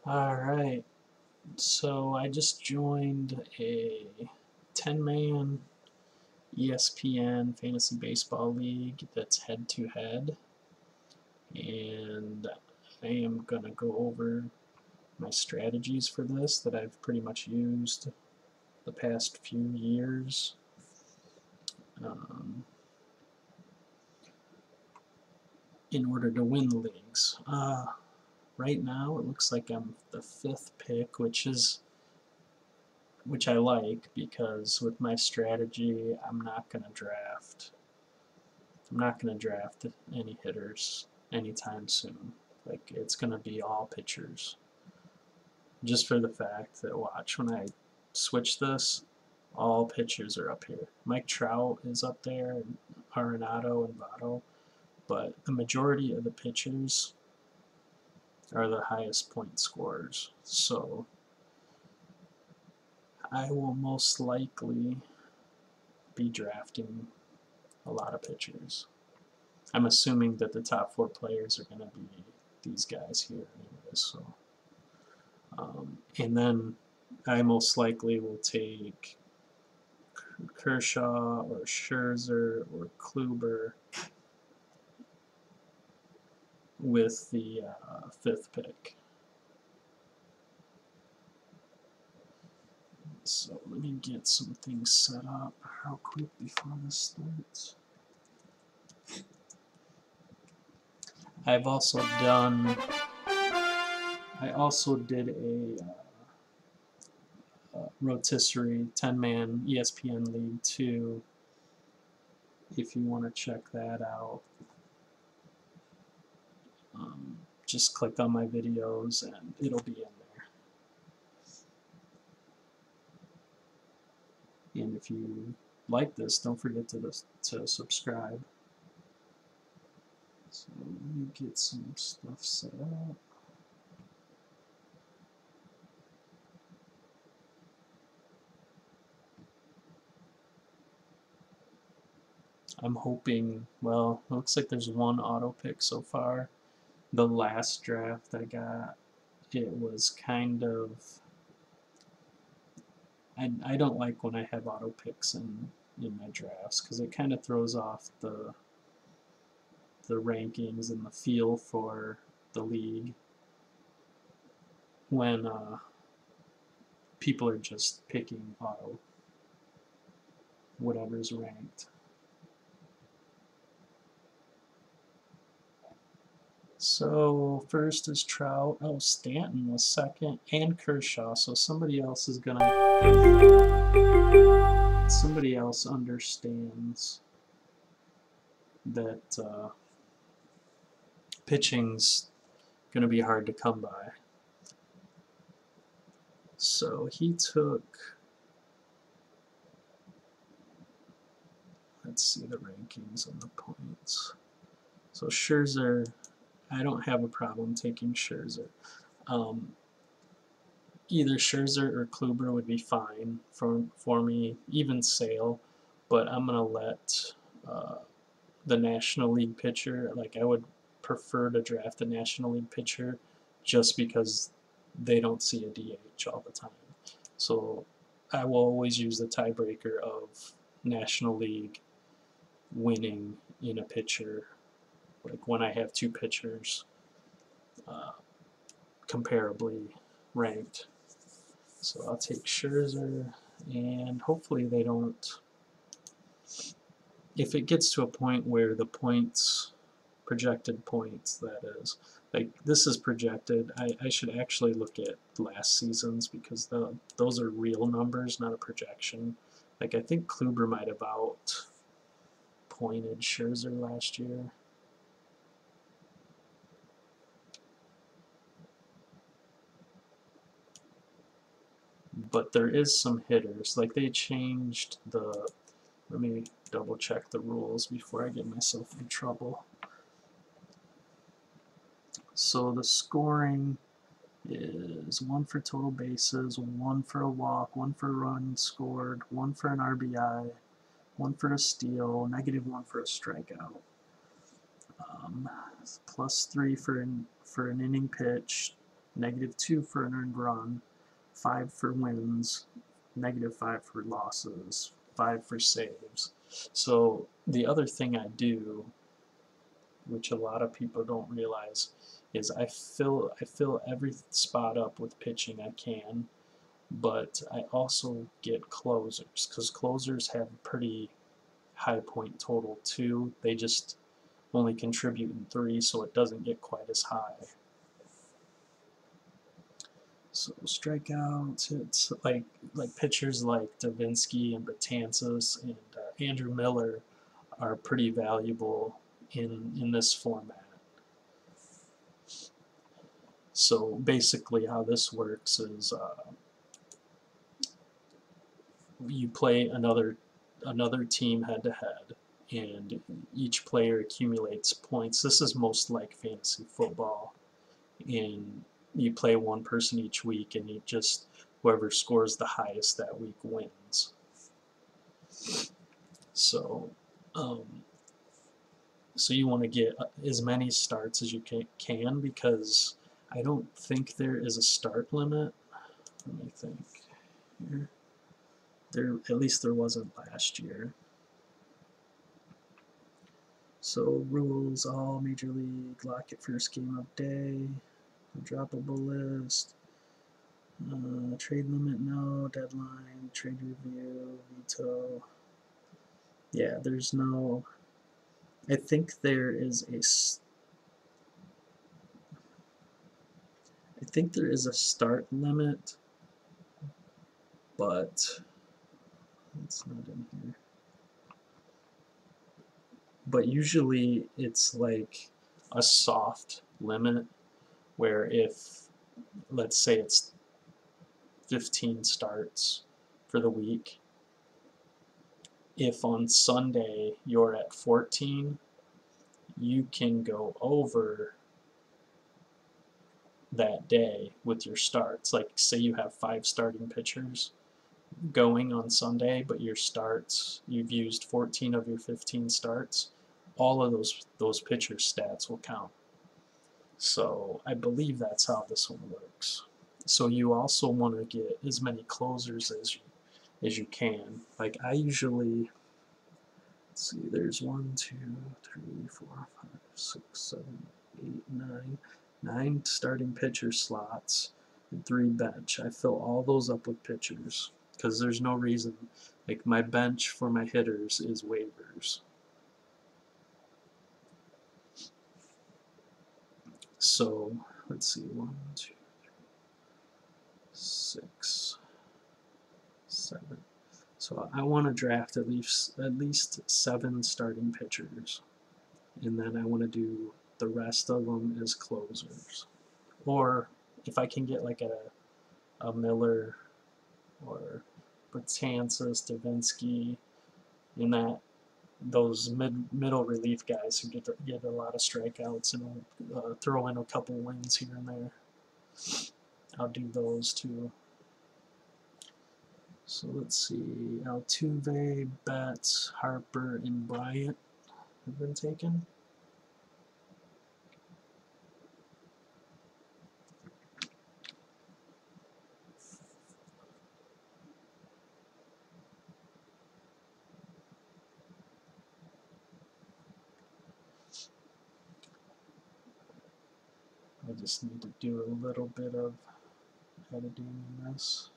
Alright, so I just joined a 10-man ESPN Fantasy Baseball League that's head-to-head, and I am going to go over my strategies for this that I've pretty much used the past few years. Um, in order to win the leagues. Right now, it looks like I'm the 5th pick, which I like because with my strategy, I'm not going to draft. I'm not going to draft any hitters anytime soon. Like, it's going to be all pitchers. Just for the fact that, watch, when I switch this, all pitchers are up here. Mike Trout is up there, and Arenado and Votto, but the majority of the pitchers are the highest point scorers. So I will most likely be drafting a lot of pitchers. I'm assuming that the top 4 players are going to be these guys here anyways. So, and then I most likely will take Kershaw or Scherzer or Kluber with the 5th pick. So let me get some things set up real quick before this starts. I've also done. I also did a rotisserie 10-man ESPN League 2. If you want to check that out, just click on my videos and it'll be in there. And if you like this, don't forget to subscribe. So let me get some stuff set up. I'm hoping, well, it looks like there's one auto pick so far. The last draft I got, it was kind of, I don't like when I have auto picks in my drafts because it kind of throws off the rankings and the feel for the league when people are just picking auto whatever's ranked. So first is Trout. Oh, Stanton was second, and Kershaw. So somebody else understands that pitching's gonna be hard to come by. So he took. Let's see the rankings and the points. So Scherzer, I don't have a problem taking Scherzer. Either Scherzer or Kluber would be fine for me, even Sale, but I'm going to let the National League pitcher, like I would prefer to draft the National League pitcher just because they don't see a DH all the time. So I will always use the tiebreaker of National League winning in a pitcher, like when I have 2 pitchers comparably ranked. So I'll take Scherzer, and hopefully they don't. If it gets to a point where the points, projected points, that is, like this is projected, I should actually look at last season's because those are real numbers, not a projection. Like I think Kluber might have out-pointed Scherzer last year. But there is some hitters. Like they changed the. Let me double check the rules before I get myself in trouble. So the scoring is 1 for total bases, 1 for a walk, 1 for a run scored, 1 for an RBI, 1 for a steal, -1 for a strikeout. +3 for an inning pitched, -2 for an earned run, 5 for wins, -5 for losses, 5 for saves. So the other thing I do, which a lot of people don't realize, is I fill every spot up with pitching I can, but I also get closers because closers have a pretty high point total too. They just only contribute in 3, so it doesn't get quite as high. So strikeouts, it's like pitchers like Davinsky and Betances and Andrew Miller are pretty valuable in this format. So basically, how this works is you play another team head to head, and each player accumulates points. This is most like fantasy football, and you play one person each week, and you just whoever scores the highest that week wins. So, um, so you want to get as many starts as you can because I don't think there is a start limit. Let me think here. At least there wasn't last year. So rules, all Major League, lock it first game of day, droppable list, trade limit, no, deadline, trade review, veto. Yeah, there's no, I think there is I think there is a start limit, but it's not in here. But usually it's like a soft limit where if, let's say it's 15 starts for the week, if on Sunday you're at 14, you can go over that day with your starts. Like say you have 5 starting pitchers going on Sunday, but your starts, you've used 14 of your 15 starts, all of those pitcher stats will count. So I believe that's how this one works. So you also want to get as many closers as you can. Like I usually, let's see, there's 1, 2, 3, 4, 5, 6, 7, 8, 9 starting pitcher slots and 3 bench. I fill all those up with pitchers because there's no reason. Like my bench for my hitters is waivers. So let's see, 1, 2, 3, 6, 7. So I want to draft at least 7 starting pitchers, and then I want to do the rest of them as closers. Or if I can get like a Miller or Betances, Davinsky, and those middle relief guys who get a lot of strikeouts and throw in a couple wins here and there. I'll do those too. So let's see, Altuve, Betts, Harper, and Bryant have been taken. I just need to do a little bit of editing in this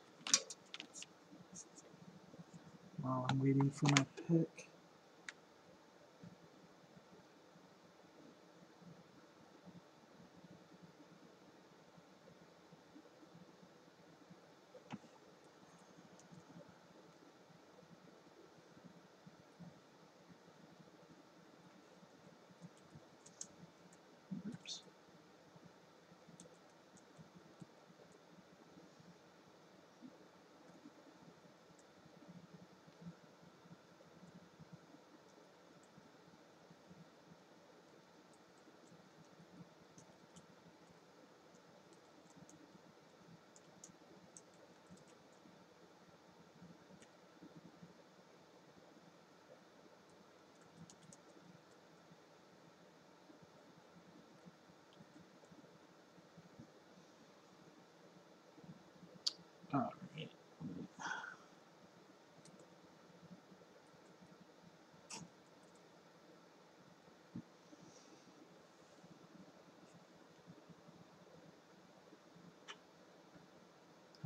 while I'm waiting for my pick. Oops.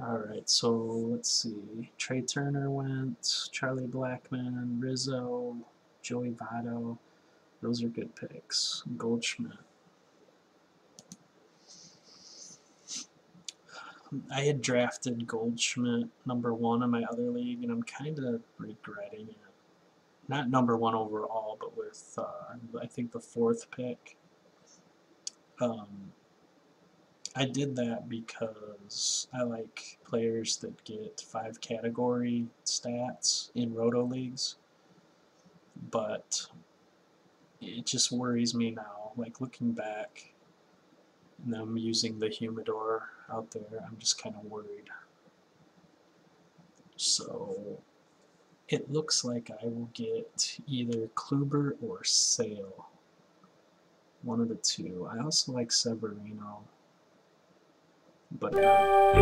Alright, so let's see. Trey Turner went, Charlie Blackmon, Rizzo, Joey Votto. Those are good picks. Goldschmidt. I had drafted Goldschmidt #1 in my other league, and I'm kind of regretting it. Not #1 overall, but with, I think, the 4th pick. I did that because I like players that get 5 category stats in roto leagues, but it just worries me now. Like looking back, and them using the humidor out there, I'm just kind of worried. So it looks like I will get either Kluber or Sale. One of the two. I also like Severino, but not.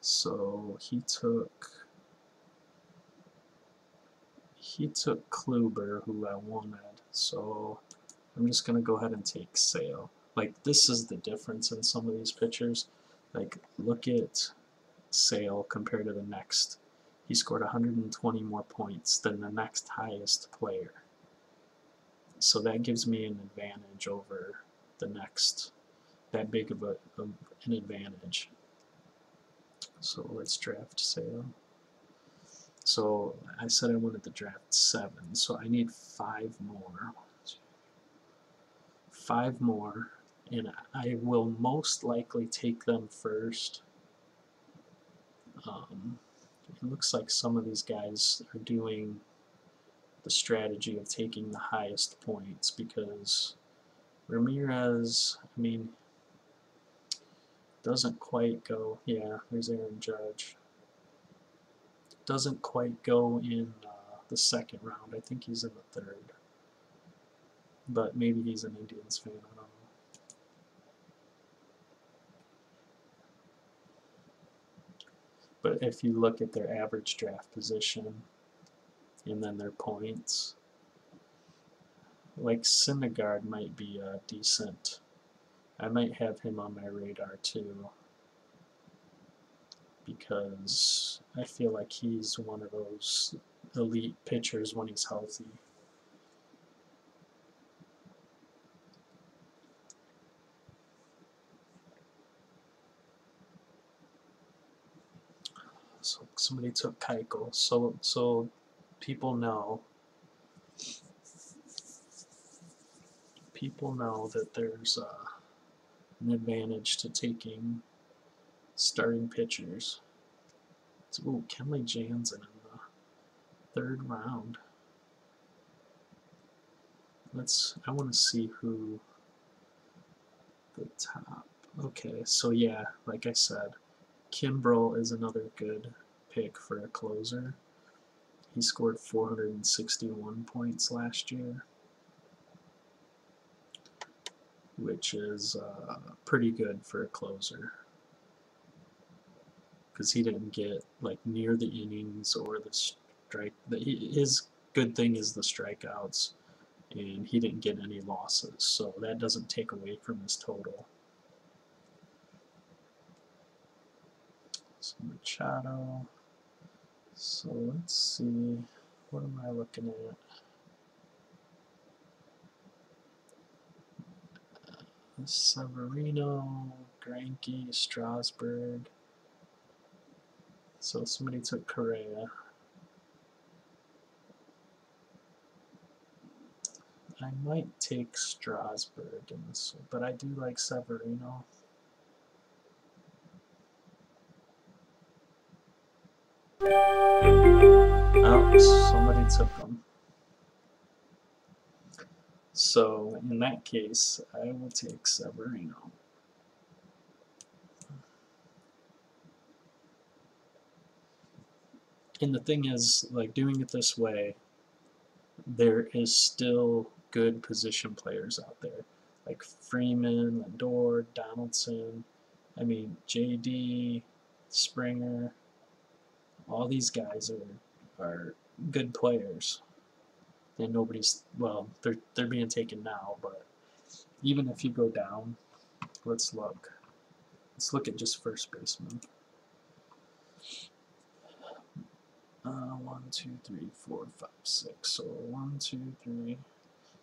So he took Kluber, who I wanted. So I'm just gonna go ahead and take Sale. Like this is the difference in some of these pitchers. Like look at Sale compared to the next. He scored 120 more points than the next highest player. So that gives me an advantage over the next, that big of an advantage. So let's draft Sale. So I said I wanted to draft 7, so I need 5 more. 5 more, and I will most likely take them first. It looks like some of these guys are doing the strategy of taking the highest points because Ramirez, I mean, doesn't quite go. Yeah, there's Aaron Judge. Doesn't quite go in the 2nd round. I think he's in the 3rd. But maybe he's an Indians fan. I don't know. But if you look at their average draft position and then their points, like Syndergaard might be decent. I might have him on my radar too because I feel like he's one of those elite pitchers when he's healthy. So somebody took Keuchel. So people know that there's an advantage to taking starting pitchers. Ooh, Kenley Jansen in the 3rd round. I want to see who the top. Okay, so yeah, like I said, Kimbrel is another good pick for a closer. He scored 461 points last year, which is pretty good for a closer because he didn't get like near the innings or the strike. His good thing is the strikeouts, and he didn't get any losses, so that doesn't take away from his total. So Machado. So let's see, what am I looking at? Severino, Greinke, Strasburg. So somebody took Correa. I might take Strasburg in this one, but I do like Severino. Oh, somebody took him. So in that case, I will take Severino. And the thing is, like doing it this way, there is still good position players out there, like Freeman, Lindor, Donaldson. I mean, JD, Springer. All these guys are good players, and nobody's they're being taken now. But even if you go down, let's look. Let's look at just first baseman. 1, 2, 3, 4, 5, 6. So 1, 2, 3.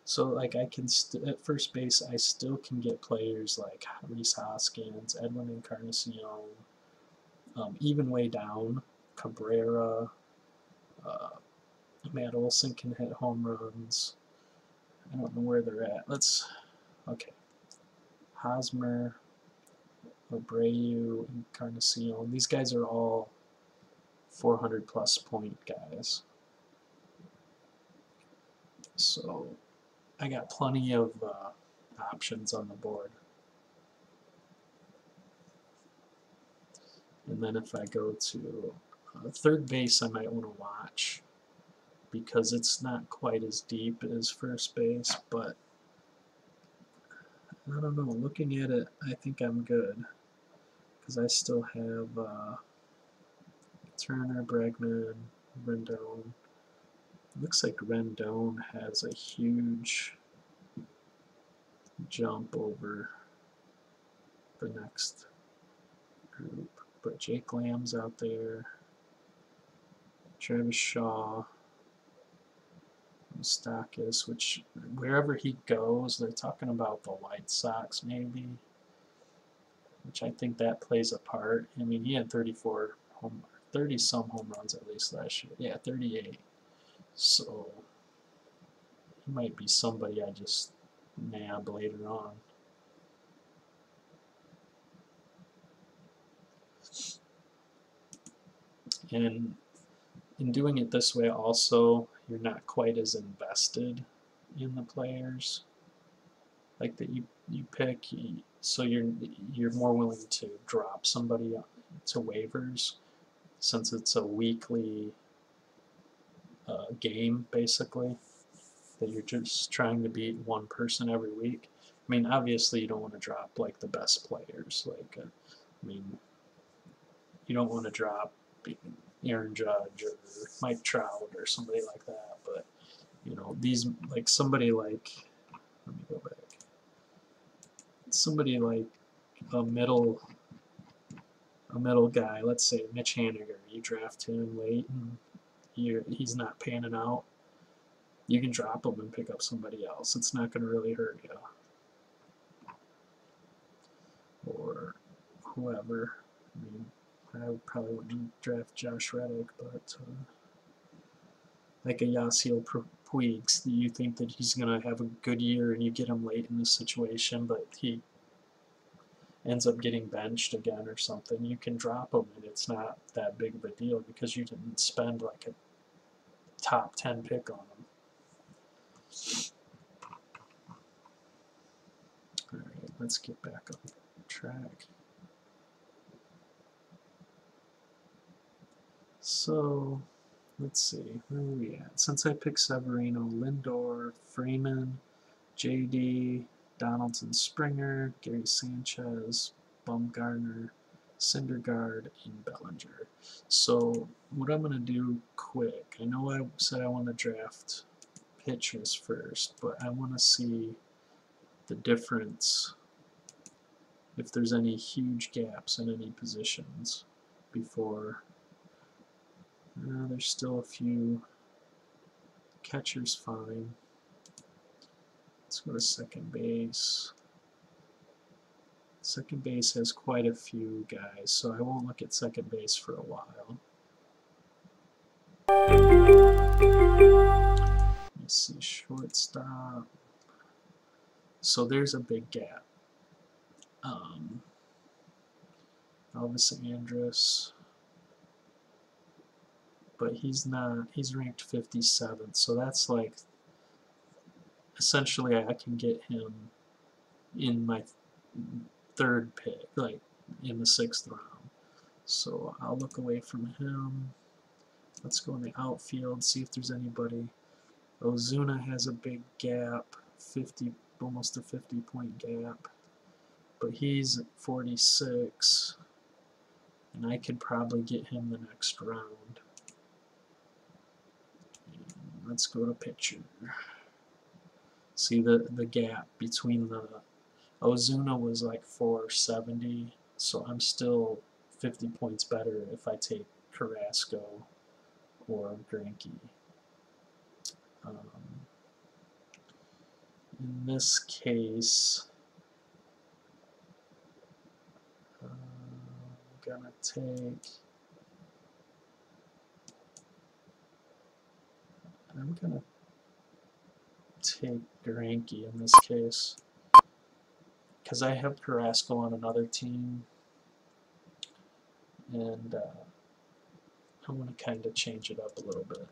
So like I can at first base, I still can get players like Rhys Hoskins, Edwin Encarnacion, even way down, Cabrera, Matt Olson can hit home runs. I don't know where they're at. Okay. Hosmer, Abreu, Encarnacion. These guys are all 400 plus point guys. So I got plenty of options on the board. And then if I go to third base, I might want to watch because it's not quite as deep as first base, but I don't know. Looking at it, I think I'm good because I still have Turner, Bregman, Rendon. Looks like Rendon has a huge jump over the next group. But Jake Lamb's out there, Travis Shaw, Moustakas, which wherever he goes, they're talking about the White Sox maybe, which I think that plays a part. I mean, he had 30-some home runs at least last year. Yeah, 38. So he might be somebody I just nab later on. And in doing it this way also, you're not quite as invested in the players like that you pick, so you're more willing to drop somebody to waivers since it's a weekly game basically that you're just trying to beat one person every week. I mean, obviously you don't want to drop like the best players, like I mean, you don't want to drop Aaron Judge or Mike Trout or somebody like that, but you know, these, like somebody like, let me go back, somebody like a middle guy, let's say Mitch Haniger, you draft him late and he's not panning out, you can drop him and pick up somebody else. It's not going to really hurt you. Or whoever. I mean, I probably wouldn't draft Josh Reddick, but like a Yasiel Puig, you think that he's going to have a good year and you get him late in this situation, but he ends up getting benched again or something, you can drop him and it's not that big of a deal because you didn't spend like a top 10 pick on him. Alright, let's get back on track. So, let's see, where are we at? Since I picked Severino, Lindor, Freeman, JD, Donaldson, Springer, Gary Sanchez, Bumgarner, Syndergaard, and Bellinger. So what I'm going to do quick, I know I said I want to draft pitchers first, but I want to see the difference, if there's any huge gaps in any positions before. There's still a few. Catcher's fine. Let's go to second base. Second base has quite a few guys, so I won't look at second base for a while. Let's see, shortstop. So there's a big gap. Elvis Andrus, but he's ranked 57th, so that's like, essentially I can get him in my third pick, like in the 6th round. So I'll look away from him. Let's go in the outfield, see if there's anybody. Ozuna has a big gap, almost a 50-point gap, but he's at 46, and I could probably get him the next round. And let's go to pitcher. See the gap between the Ozuna was like 470, So I'm still 50 points better if I take Carrasco or Greinke. In this case, I'm gonna take Greinke in this case because I have Carrasco on another team, and I want to kind of change it up a little bit.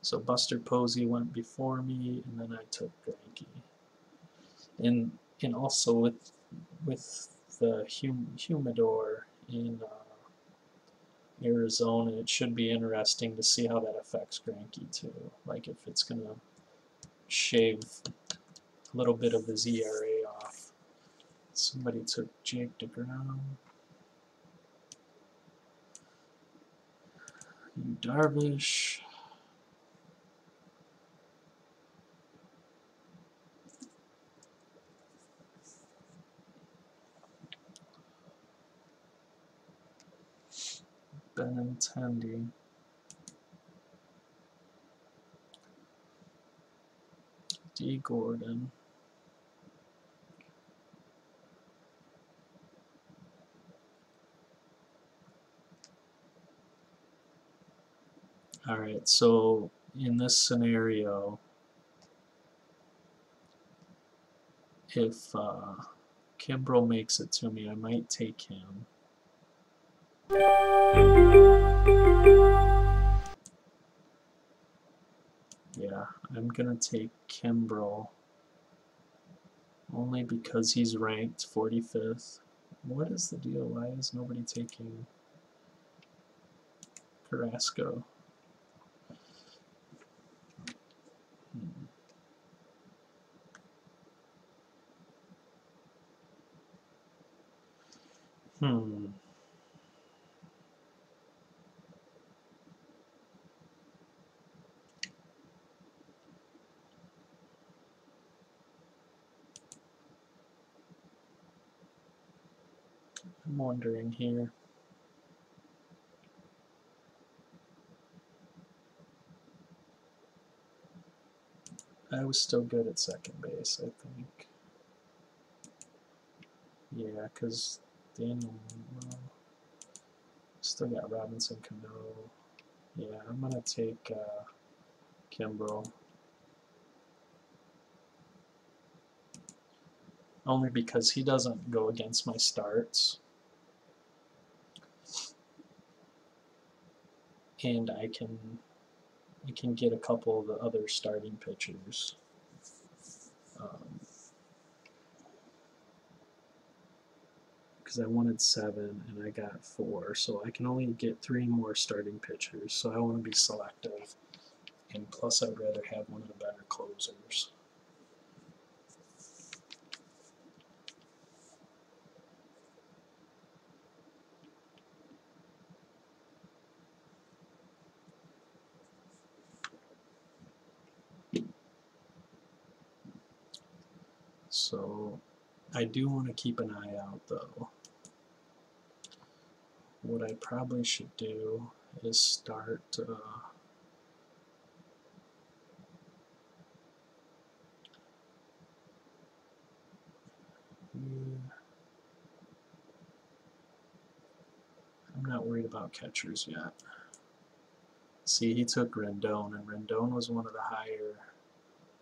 So Buster Posey went before me, and then I took Greinke. And also with the humidor in Arizona, it should be interesting to see how that affects Greinke too. Like if it's gonna shave a little bit of his ERA off. Somebody took Jake DeGrom. Darvish. Benintendi. D. Gordon. Alright, so in this scenario, if Kimbrel makes it to me, I might take him. Yeah, I'm gonna take Kimbrel only because he's ranked 45th. What is the deal? Why is nobody taking Carrasco? I'm wondering here. I was still good at second base, I think. Yeah, because Daniel, still got Robinson Cano. Yeah, I'm going to take Kimbrel. Only because he doesn't go against my starts. And I can get a couple of the other starting pitchers. Because I wanted 7 and I got 4, so I can only get 3 more starting pitchers, so I want to be selective. And plus I'd rather have one of the better closers. So I do want to keep an eye out though. What I probably should do is start I'm not worried about catchers yet. See, he took Rendon, and Rendon was one of the higher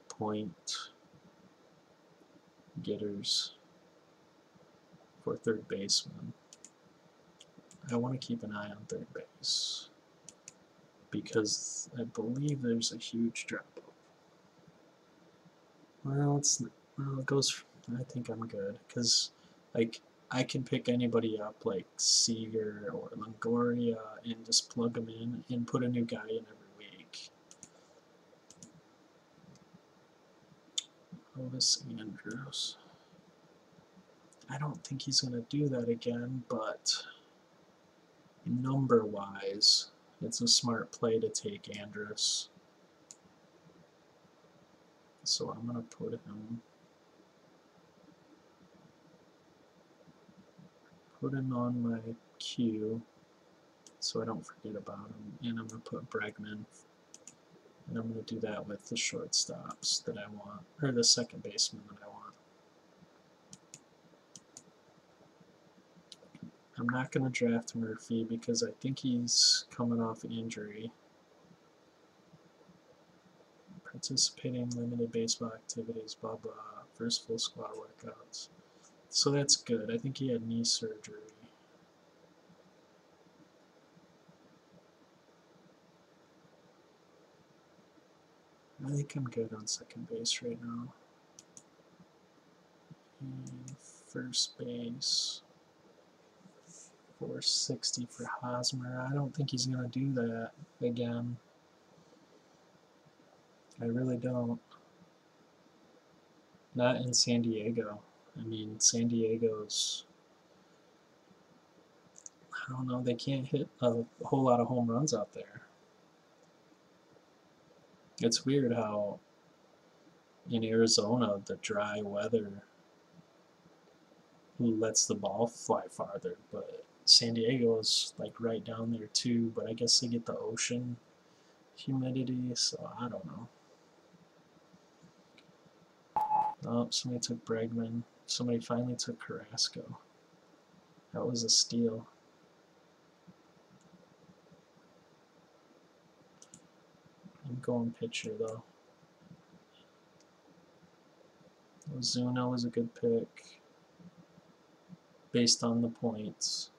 point getters for third baseman. I want to keep an eye on third base because I believe there's a huge drop off. Well, it goes. I think I'm good because like I can pick anybody up like Seager or Longoria and just plug them in and put a new guy in every week. Otis Andrews. I don't think he's going to do that again, but number-wise, it's a smart play to take Andrus. So I'm going to put him put him on my queue so I don't forget about him, and I'm going to put Bregman, and I'm going to do that with the shortstops that I want, or the second baseman that I want. I'm not going to draft Murphy because I think he's coming off injury. Participating in limited baseball activities, blah blah, first full squad workouts. So that's good. I think he had knee surgery. I think I'm good on second base right now. And first base, 460 for Hosmer. I don't think he's going to do that again. I really don't. Not in San Diego. I mean, San Diego's, I don't know, they can't hit a whole lot of home runs out there. It's weird how in Arizona, the dry weather lets the ball fly farther, but San Diego is like right down there too, but I guess they get the ocean humidity, so I don't know. Oh, somebody took Bregman. Somebody finally took Carrasco. That was a steal. I'm going pitcher though. Ozuna was a good pick based on the points.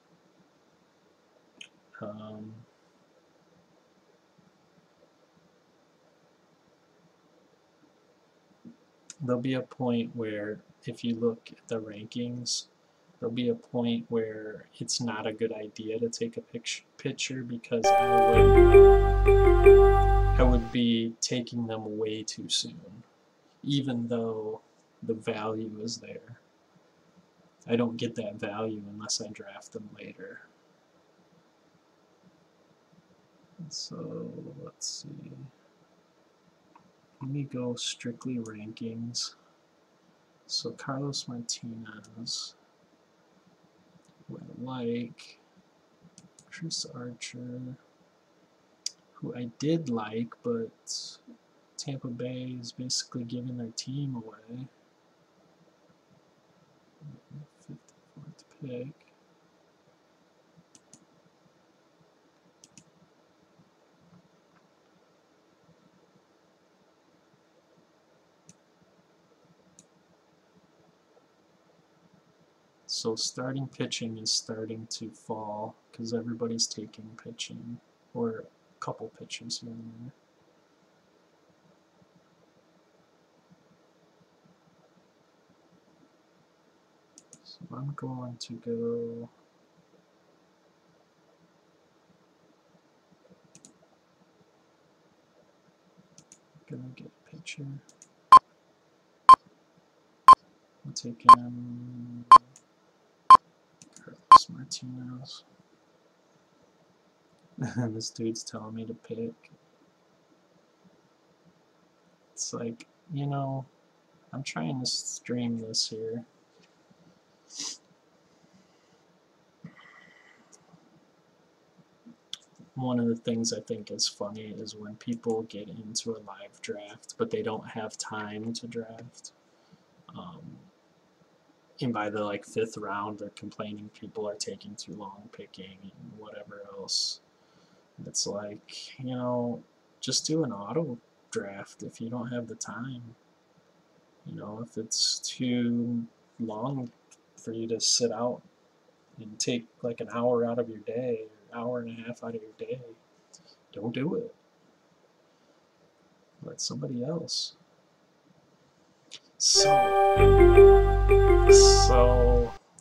There'll be a point where, if you look at the rankings, there'll be a point where it's not a good idea to take a pitcher because I would be taking them way too soon, even though the value is there. I don't get that value unless I draft them later. So let's see. Let me go strictly rankings. So Carlos Martinez, who I like. Chris Archer, who I did like, but Tampa Bay is basically giving their team away. 54th pick. So starting pitching is starting to fall because everybody's taking pitching, or a couple pitchers here and there. So I'm going to go gonna get a pitcher. I'm taking Carlos Martinez. This dude's telling me to pick. It's like, you know, I'm trying to stream this here. One of the things I think is funny is when people get into a live draft, but they don't have time to draft. And by the like 5th round, they're complaining people are taking too long picking and whatever else. And it's like, you know, just do an auto draft if you don't have the time. You know, if it's too long for you to sit out and take like an hour out of your day, or an hour and a half out of your day, don't do it. Let somebody else. So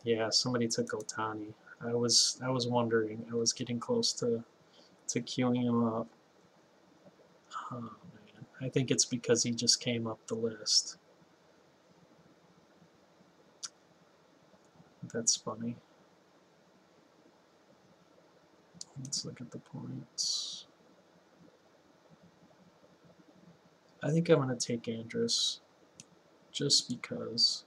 yeah, somebody took Otani. I was wondering. I was getting close to queuing him up. Oh man, I think it's because he just came up the list. That's funny. Let's look at the points. I think I'm going to take Andrus just because.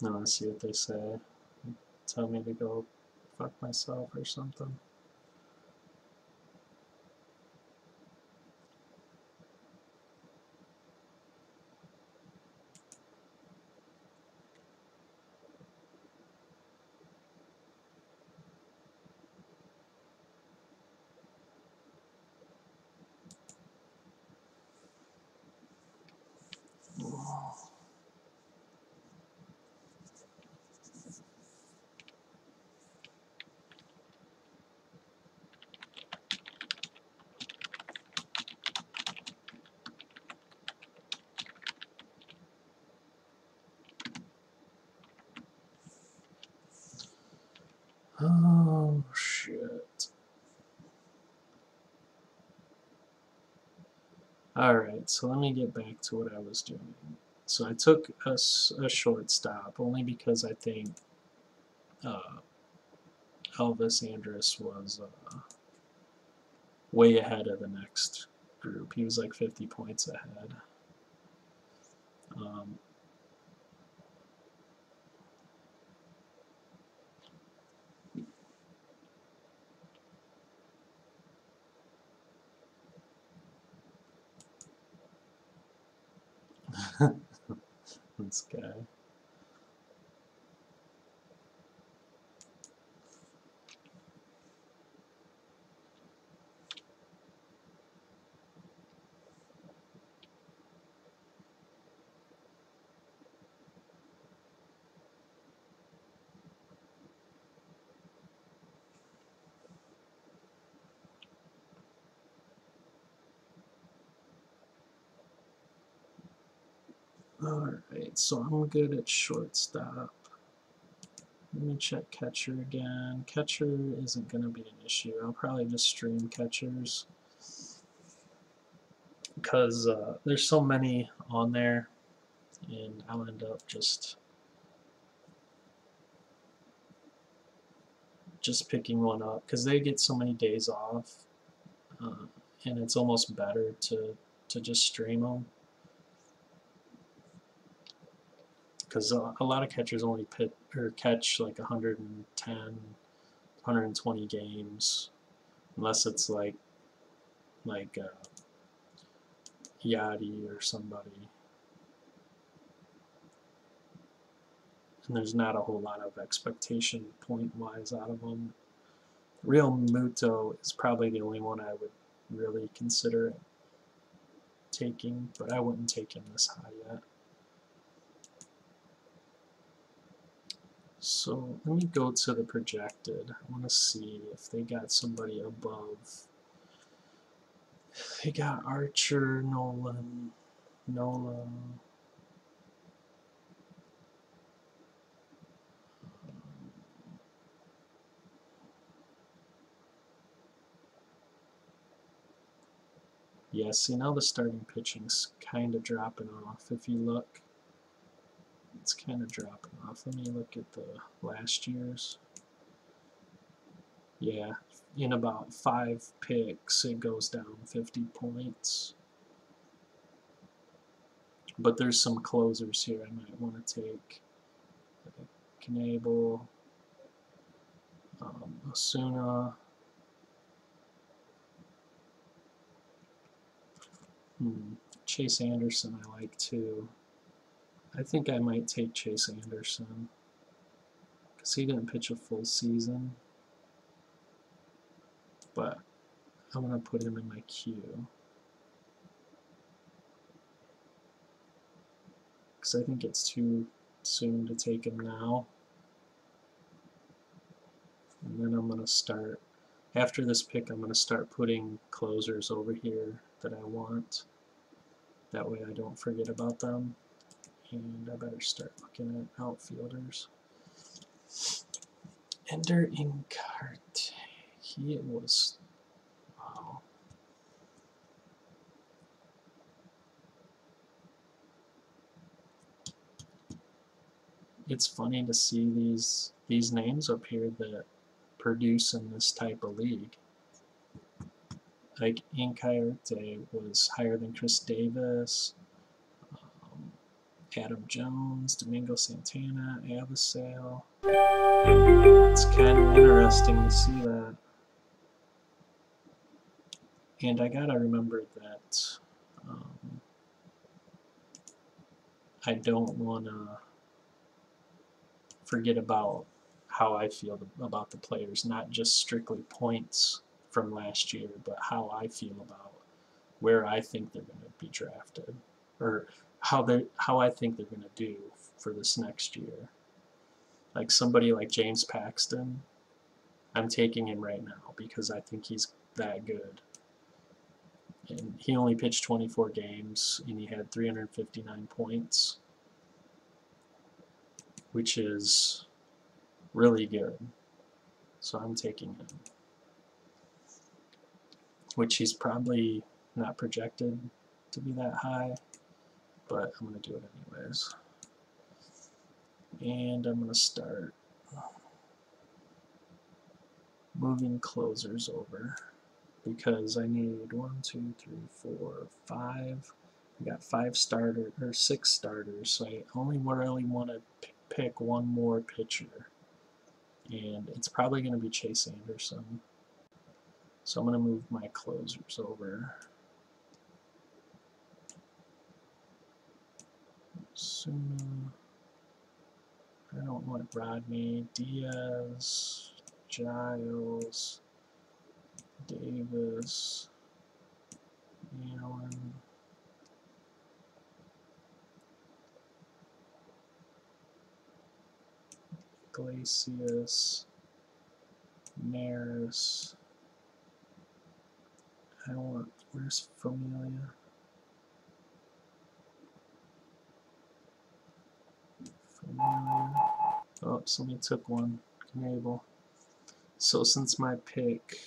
No, let's see what they say. Tell me to go fuck myself or something. Oh, shit. Alright, so let me get back to what I was doing. So I took a shortstop only because I think uh, Elvis Andrus was way ahead of the next group. He was like 50 points ahead. Um, this guy. Alright, so I'm good at shortstop. Let me check catcher again. Catcher isn't going to be an issue. I'll probably just stream catchers because there's so many on there, and I'll end up just picking one up because they get so many days off, uh, and it's almost better to just stream them because a lot of catchers only catch like 110, 120 games, unless it's like Yachty or somebody. And there's not a whole lot of expectation point-wise out of them. Real Muto is probably the only one I would really consider taking, but I wouldn't take him this high yet. So let me go to the projected. I want to see if they got somebody above. They got Archer, Nolan, Nola. Yeah, see now the starting pitching's kind of dropping off. If you look, it's kind of dropping off. Let me look at the last year's. Yeah, in about 5 picks, it goes down 50 points. But there's some closers here I might want to take. Knable, Osuna. Chase Anderson I like too. I think I might take Chase Anderson because he didn't pitch a full season. But I'm going to put him in my queue because I think it's too soon to take him now. And then I'm going to start, after this pick, I'm going to start putting closers over here that I want. That way I don't forget about them. And I better start looking at outfielders. Ender Inkart. He was, wow. It's funny to see these names up here that produce in this type of league. Like Inkarte was higher than Chris Davis. Adam Jones, Domingo Santana, Avisale. It's kind of interesting to see that. And I gotta remember that I don't want to forget about how I feel about the players, not just strictly points from last year, but how I feel about where I think they're going to be drafted, or how I think they're going to do for this next year. Like somebody like James Paxton, I'm taking him right now because I think he's that good. And he only pitched 24 games and he had 359 points, which is really good. So I'm taking him, which he's probably not projected to be that high, but I'm going to do it anyways. And I'm going to start moving closers over because I need 1, 2, 3, 4, 5. I got 5 starters or 6 starters, so I only really want to pick one more pitcher, and it's probably going to be Chase Anderson. So I'm going to move my closers over. Suna. I don't want Rodney, Diaz, Giles, Davis, Allen, Iglesias, Maris. I don't want, where's Familia? Familia. Oh, somebody took one. Knable. So since my pick,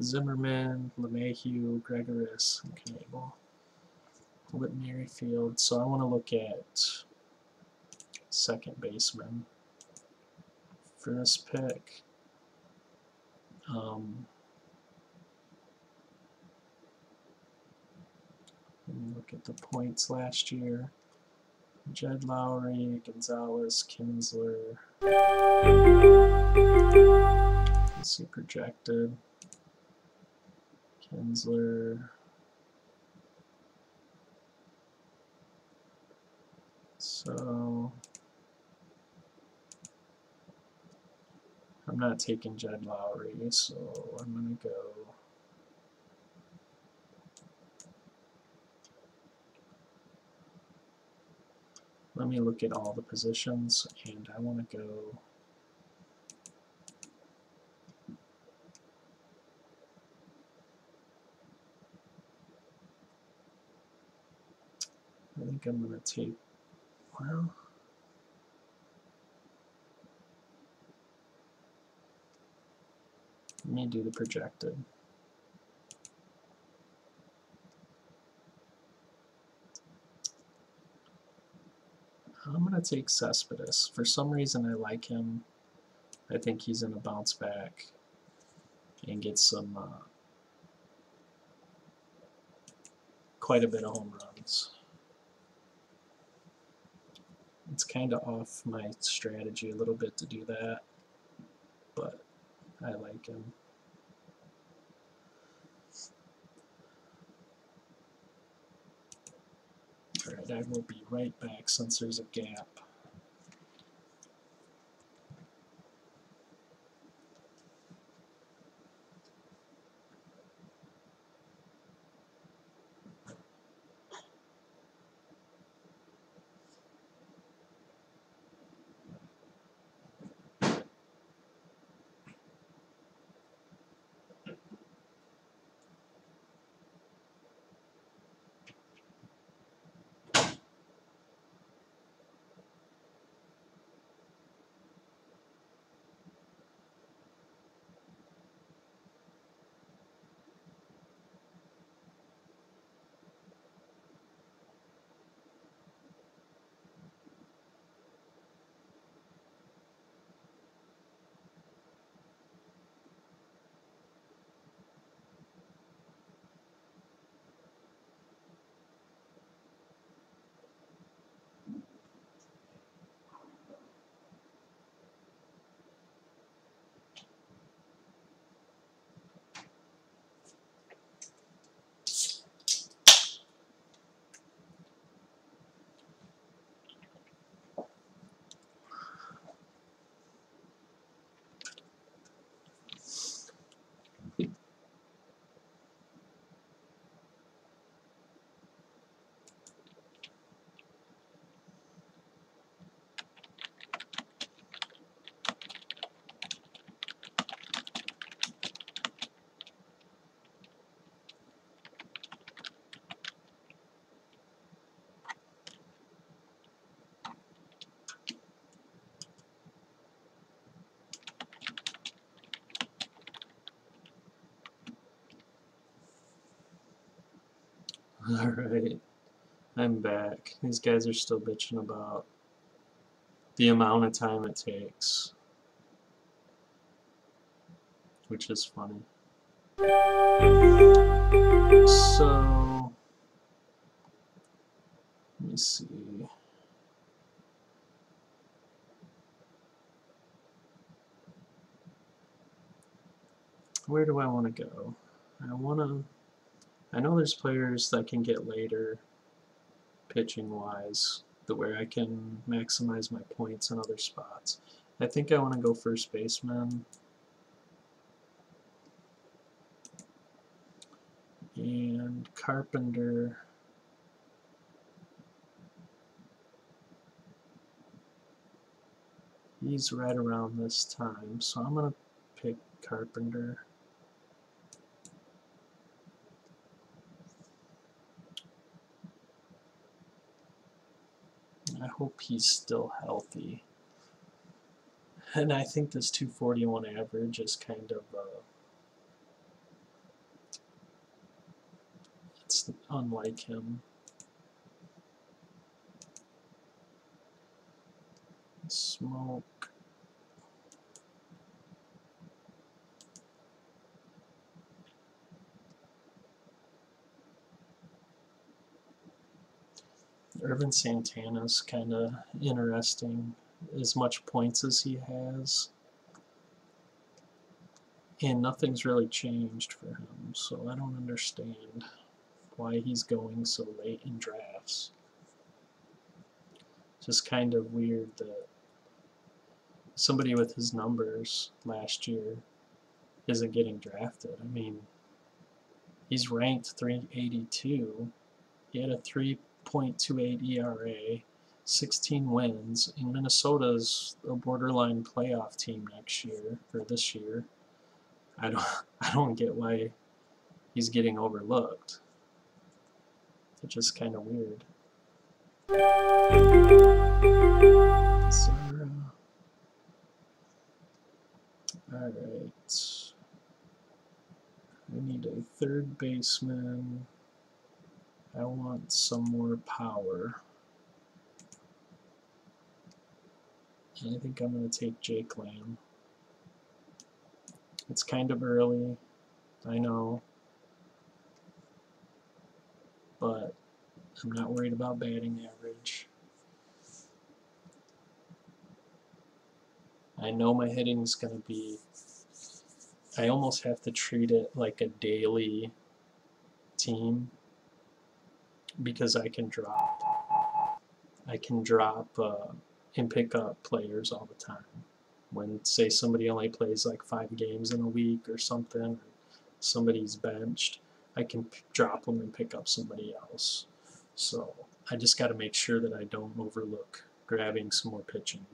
Zimmerman, LeMahieu, Gregoris, and Knable. Whit Merrifield. So I want to look at second baseman for this pick. Let me look at the points last year. Jed Lowry, Gonzalez, Kinsler. Let's see projected. Kinsler. So I'm not taking Jed Lowry, so I'm gonna go. Let me look at all the positions, and I want to go. I think I'm going to take, well, let me do the projected. I'm going to take Cespedes. For some reason, I like him. I think he's going to bounce back and get some quite a bit of home runs. It's kind of off my strategy a little bit to do that, but I like him. Alright, I will be right back since there's a gap. Alright, I'm back. These guys are still bitching about the amount of time it takes, which is funny. So, let me see. Where do I want to go? I know there's players that can get later pitching wise, where I can maximize my points in other spots. I think I want to go first baseman. And Carpenter. He's right around this time, so I'm going to pick Carpenter. I hope he's still healthy. And I think this 241 average is kind of it's unlike him. Smoke. Irvin Santana's kind of interesting, as much points as he has. And nothing's really changed for him, so I don't understand why he's going so late in drafts. Just kind of weird that somebody with his numbers last year isn't getting drafted. I mean, he's ranked 382. He had a 3.28 ERA, 16 wins, and Minnesota's a borderline playoff team next year, or this year. I don't get why he's getting overlooked. It's just kind of weird. Alright. I need a third baseman. I want some more power. And I think I'm going to take Jake Lamb. It's kind of early, I know, but I'm not worried about batting average. I know my hitting's going to be, I almost have to treat it like a daily team because I can drop and pick up players all the time. When, say, somebody only plays like 5 games in a week or something, somebody's benched, I can drop them and pick up somebody else. So I just got to make sure that I don't overlook grabbing some more pitching.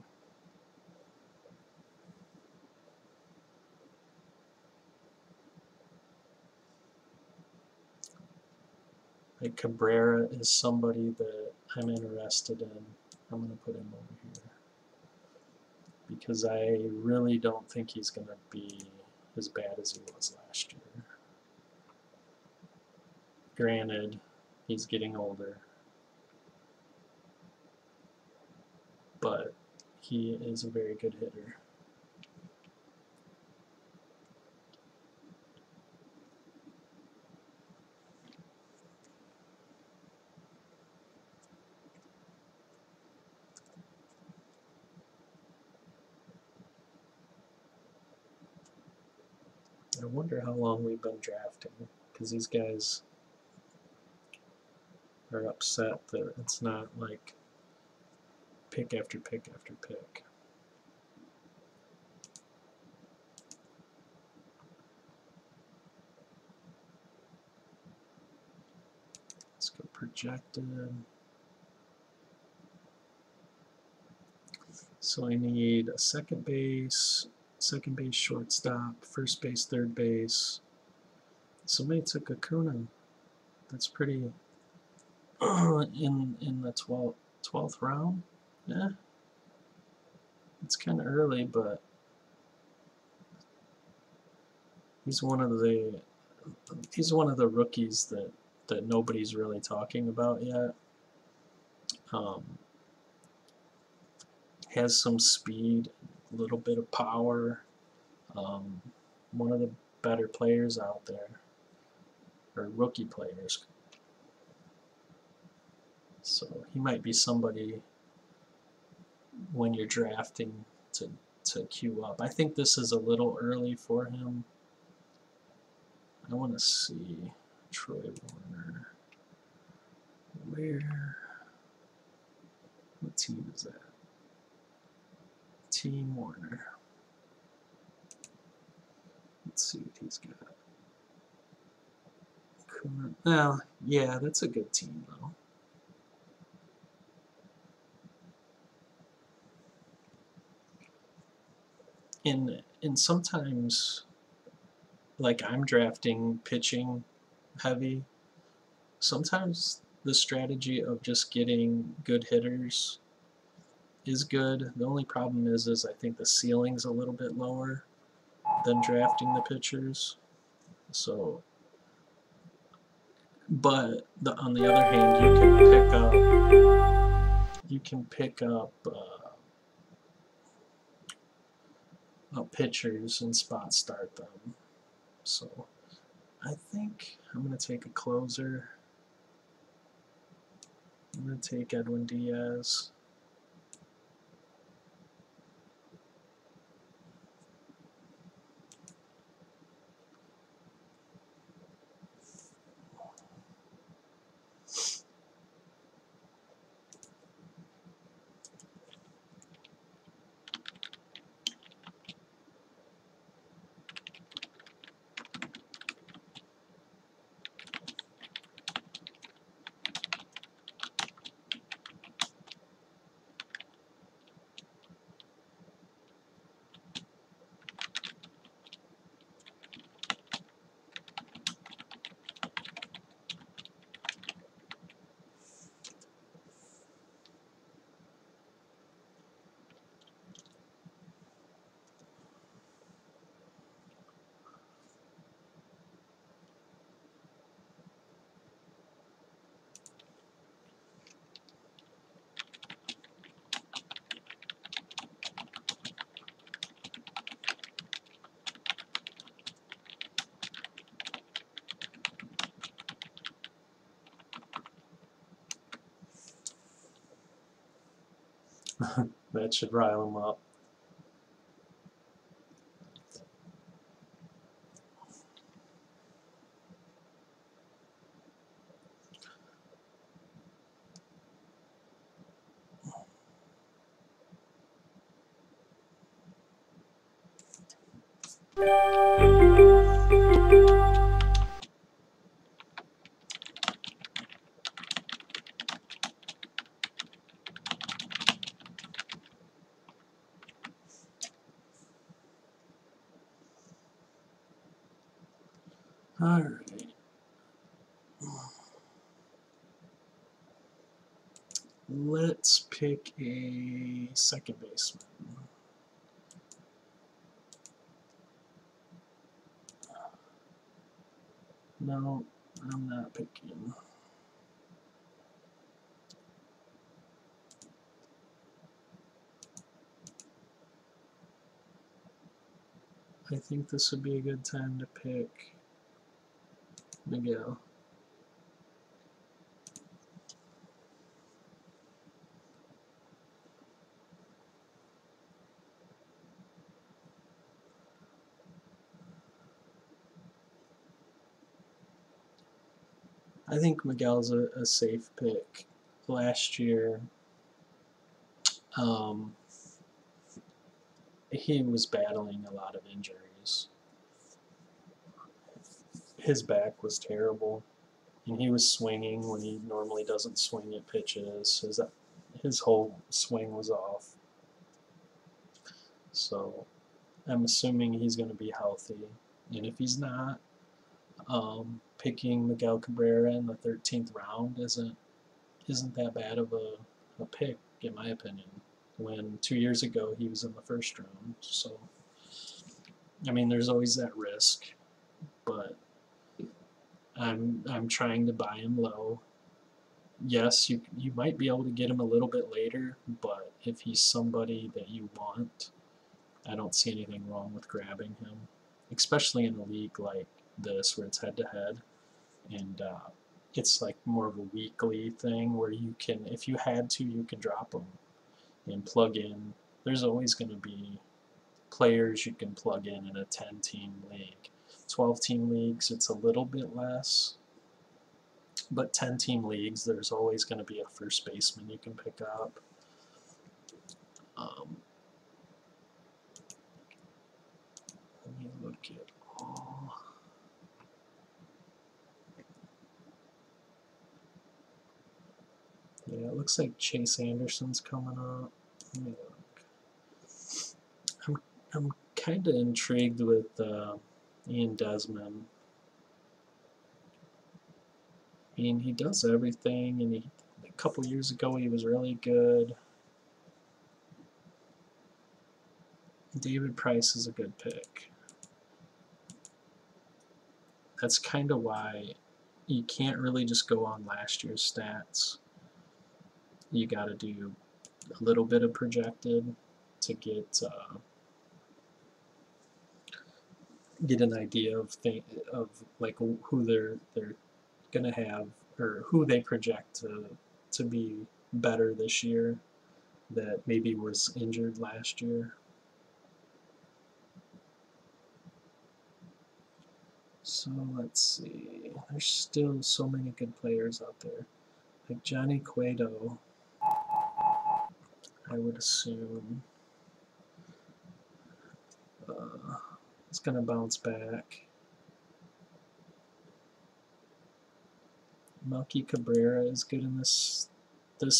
Like Cabrera is somebody that I'm interested in. I'm going to put him over here because I really don't think he's going to be as bad as he was last year. Granted, he's getting older, but he is a very good hitter. I wonder how long we've been drafting, because these guys are upset that it's not like pick after pick after pick. Let's go projected. So I need a second base, shortstop, first base, third base. Somebody took Acuna. That's pretty in the 12th round. Yeah, it's kind of early, but he's one of the rookies that that nobody's really talking about yet. Has some speed, a little bit of power. One of the better players out there, or rookie players. So he might be somebody when you're drafting to queue up. I think this is a little early for him. I want to see Troy Warner. What team is that? Team Warner. Let's see what he's got. Well, yeah, that's a good team though. And sometimes, like I'm drafting pitching heavy, sometimes the strategy of just getting good hitters is good. The only problem is I think the ceiling's a little bit lower than drafting the pitchers. So, but on the other hand, you can pick up pitchers and spot start them. So I think I'm going to take a closer. I'm going to take Edwin Diaz. That should rile him up. All right. Let's pick a second baseman. No, I'm not picking. I think this would be a good time to pick Miguel. I think Miguel's a safe pick. Last year, he was battling a lot of injuries. His back was terrible, and he was swinging when he normally doesn't swing at pitches. His whole swing was off. So I'm assuming he's going to be healthy, and if he's not, picking Miguel Cabrera in the 13th round isn't that bad of a pick, in my opinion, when 2 years ago he was in the first round. So, I mean, there's always that risk, but I'm trying to buy him low. Yes, you might be able to get him a little bit later, but if he's somebody that you want, I don't see anything wrong with grabbing him, especially in a league like this where it's head to head, and it's like more of a weekly thing where you can, if you had to, you can drop him and plug in. There's always going to be players you can plug in a 10-team league. 12-team leagues, it's a little bit less, but 10-team leagues, there's always going to be a first baseman you can pick up. Let me look at all. Yeah, it looks like Chase Anderson's coming up. Let me look. I'm kind of intrigued with Ian Desmond. I mean, he does everything, and a couple years ago he was really good. David Price is a good pick. That's kind of why you can't really just go on last year's stats. You got to do a little bit of projected to get an idea of like who they're gonna have, or who they project to be better this year that maybe was injured last year. So let's see. There's still so many good players out there. Like Johnny Cueto, I would assume is going to bounce back. Melky Cabrera is good in this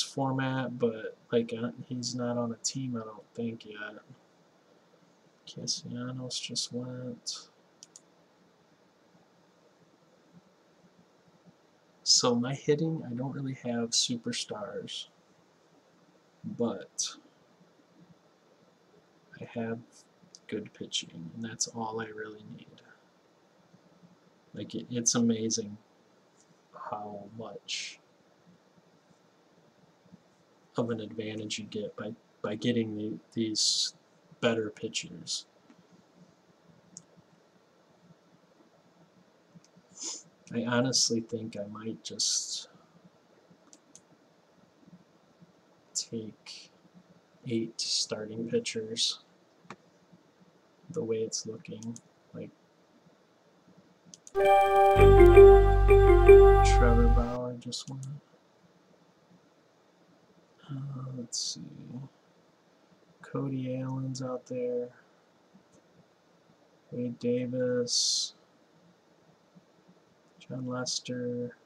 format, but like he's not on a team, I don't think yet. Castellanos just went. So my hitting, I don't really have superstars, but I have good pitching, and that's all I really need. Like it's amazing how much of an advantage you get by getting these better pitchers. I honestly think I might just take 8 starting pitchers the way it's looking. Like Trevor Bauer just won. Let's see. Cody Allen's out there. Wade Davis. John Lester.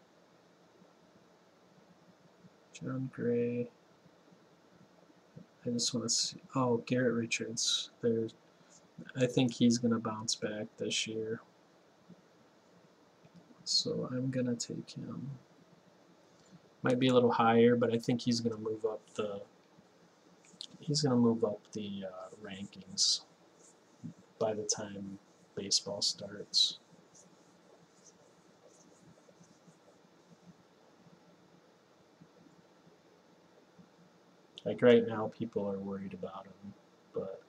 John Gray. I just want to see. Oh, Garrett Richards. I think he's going to bounce back this year. So I'm going to take him. Might be a little higher, but I think he's going to move up the rankings by the time baseball starts. Like right now, people are worried about him, but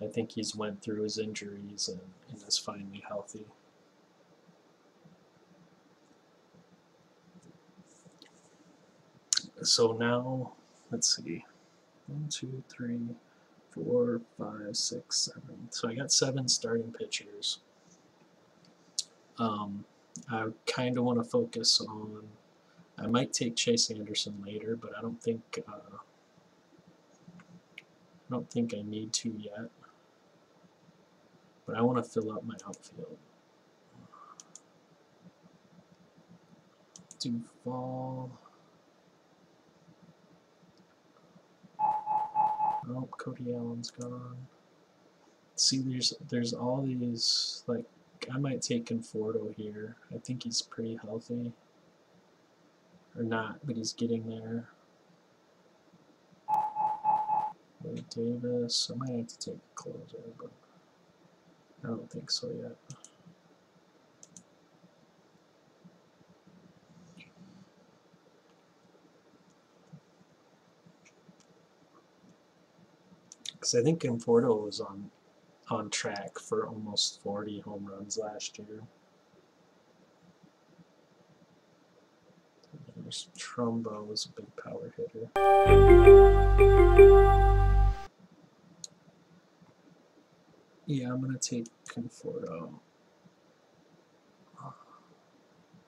I think he's went through his injuries and is finally healthy. So now, let's see. 1, 2, 3, 4, 5, 6, 7. So I got 7 starting pitchers. I kind of want to focus on. I might take Chase Anderson later, but I don't think I need to yet. But I want to fill up my outfield. Duvall. Oh, Cody Allen's gone. See, there's all these, like, I might take Conforto here. I think he's pretty healthy. Or not, but he's getting there. Wade Davis. I might have to take a closer, but I don't think so yet. Because I think Conforto was on track for almost 40 home runs last year. There's Trumbo was a big power hitter. Yeah, I'm gonna take Conforto.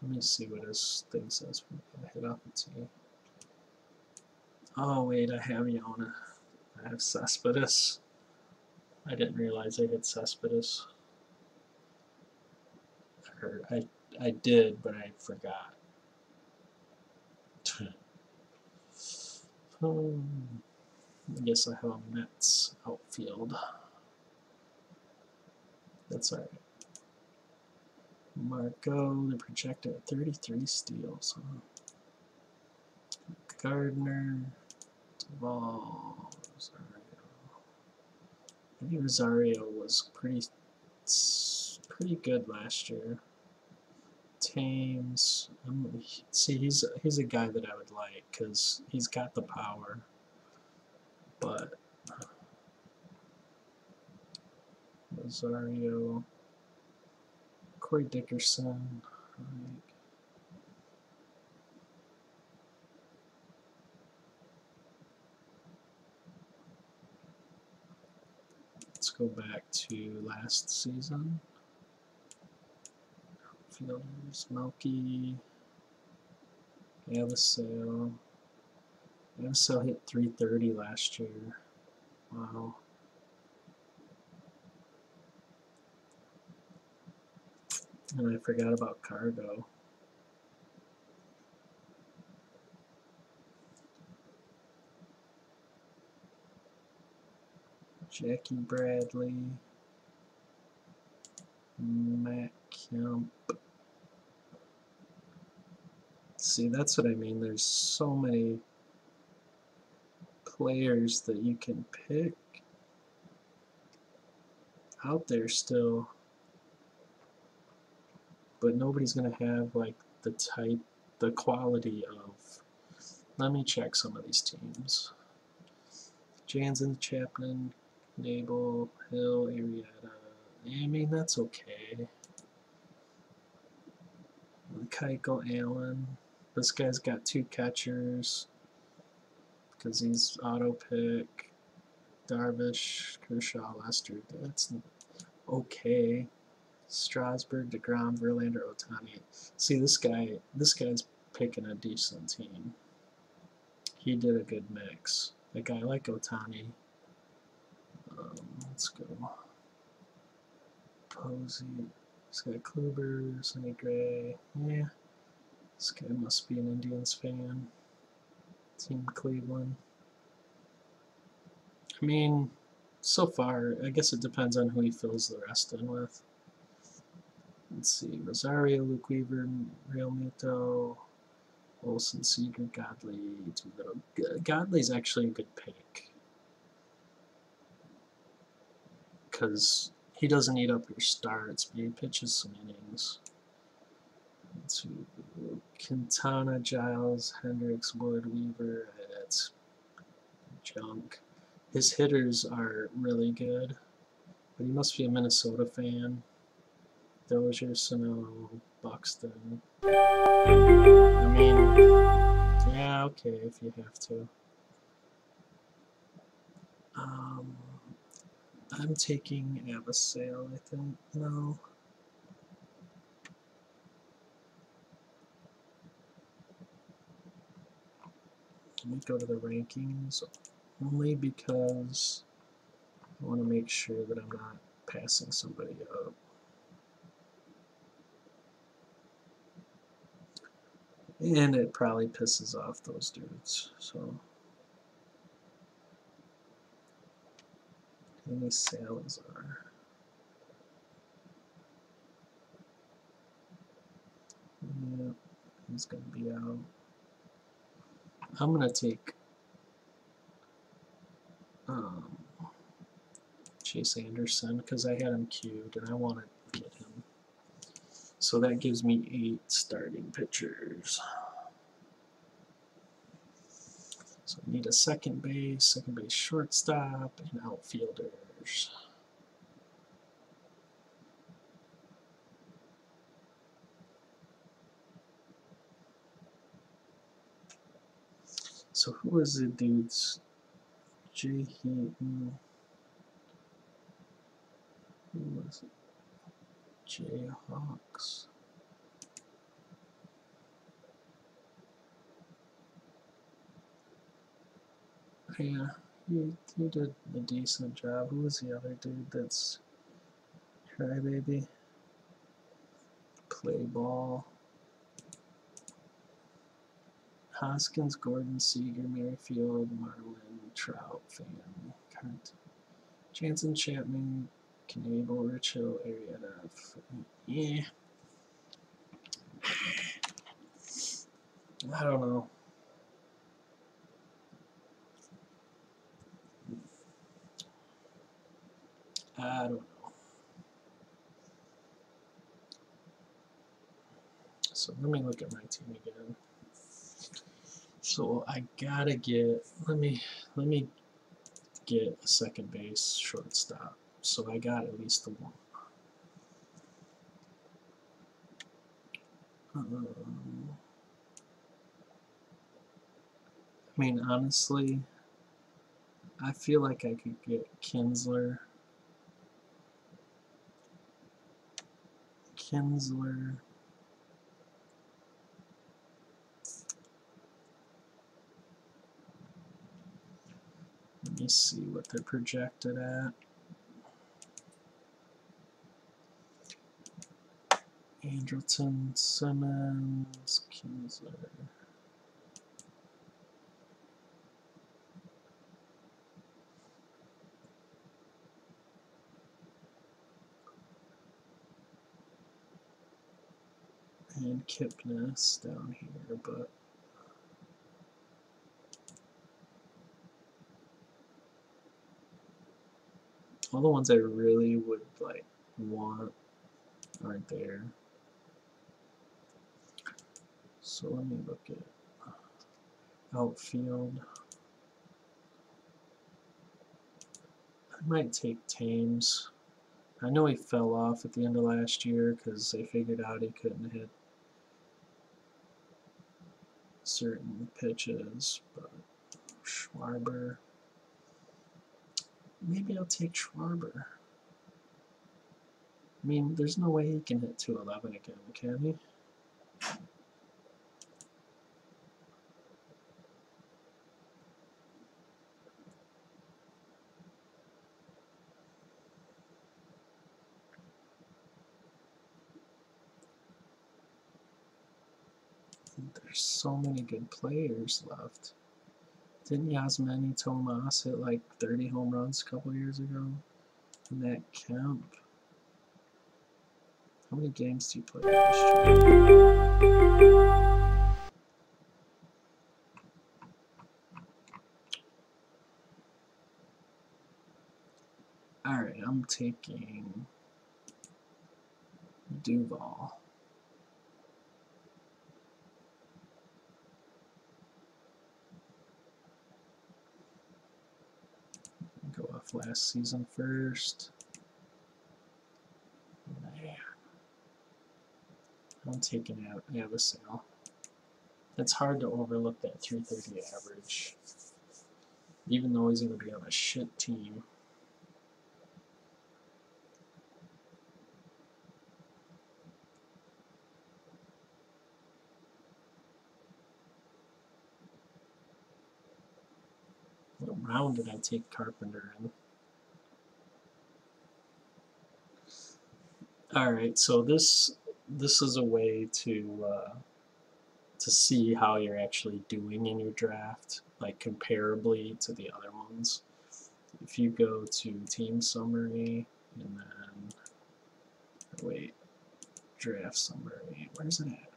Let me see what his thing says. I hit off the tee. Oh wait, I have Yona. I have Cespedes. I didn't realize I hit Cespedes. Or I did, but I forgot. I guess I have a Mets outfield. That's alright. Marco, they're projected at 33 steals. Gardner, Duvall, Rosario. Maybe Rosario was pretty good last year. Thames, see, he's a guy that I would like because he's got the power, but Rosario, Corey Dickerson, let's go back to last season. Fielders, Melky, Avasale. Avasale hit 330 last year. Wow. And I forgot about Cargo. Jackie Bradley, Matt Kemp. See, that's what I mean. There's so many players that you can pick out there still, but nobody's going to have like the quality of. Let me check some of these teams. Jansen, Chapman, Nabel, Hill, Arrieta. I mean, that's okay. Keuchel, Allen. This guy's got 2 catchers because he's auto pick. Darvish, Kershaw, Lester. That's okay. Strasburg, DeGrom, Verlander, Ohtani. See, this guy's picking a decent team. He did a good mix. A guy like Ohtani. Let's go. Posey. He's got Kluber, Sonny Gray. Yeah. This guy must be an Indians fan. Team Cleveland. I mean, so far, I guess it depends on who he fills the rest in with. Let's see. Rosario, Luke Weaver, Real Muto, Olsen, Seager, Godley, Godley's actually a good pick. Because he doesn't eat up your starts, but he pitches some innings. Let's see. Quintana, Giles, Hendricks, Wood, Weaver. That's junk. His hitters are really good, but he must be a Minnesota fan. Dozier, Sano, Buxton. I mean, yeah, okay, if you have to. I'm taking Avasale, I think. No. Let me go to the rankings only because I want to make sure that I'm not passing somebody up. And it probably pisses off those dudes, so. Any Salazar. Yeah, he's going to be out. I'm going to take Chase Anderson because I had him queued and I want to get him. So that gives me 8 starting pitchers. So I need a second base, shortstop, and outfielders. So who is the dudes? Jay Heaton. Who was it? Jayhawks. Yeah, he did a decent job. Who was the other dude that's Crybaby? Play ball. Hoskins, Gordon, Seager, Merrifield, Marlin, Trout, Fan, Cart, Jansen, Chapman, Knable, Rich Hill, Arrieta. Yeah. I don't know. I don't know. So let me look at my team again. So I gotta get, let me get a second base shortstop. So I got at least the one. I mean, honestly, I feel like I could get Kinsler. Let me see what they're projected at. Andrelton, Simmons, Kinsler. And Kipnis down here, but all the ones I really would like want aren't there. So let me look at outfield. I might take Thames. I know he fell off at the end of last year because they figured out he couldn't hit certain pitches, but Schwarber. Maybe I'll take Schwarber. I mean, there's no way he can hit 211 again, can he? There's so many good players left. Didn't Yasmani Tomas hit like 30 home runs a couple years ago in that camp? How many games do you play last year? Alright, I'm taking Duval. Go off last season first. Man. I'm taking out Avisale. It's hard to overlook that 330 average, even though he's going to be on a shit team. What round did I take Carpenter in? Alright, so this is a way to see how you're actually doing in your draft, like comparably to the other ones. If you go to team summary and then wait, draft summary, where's it at?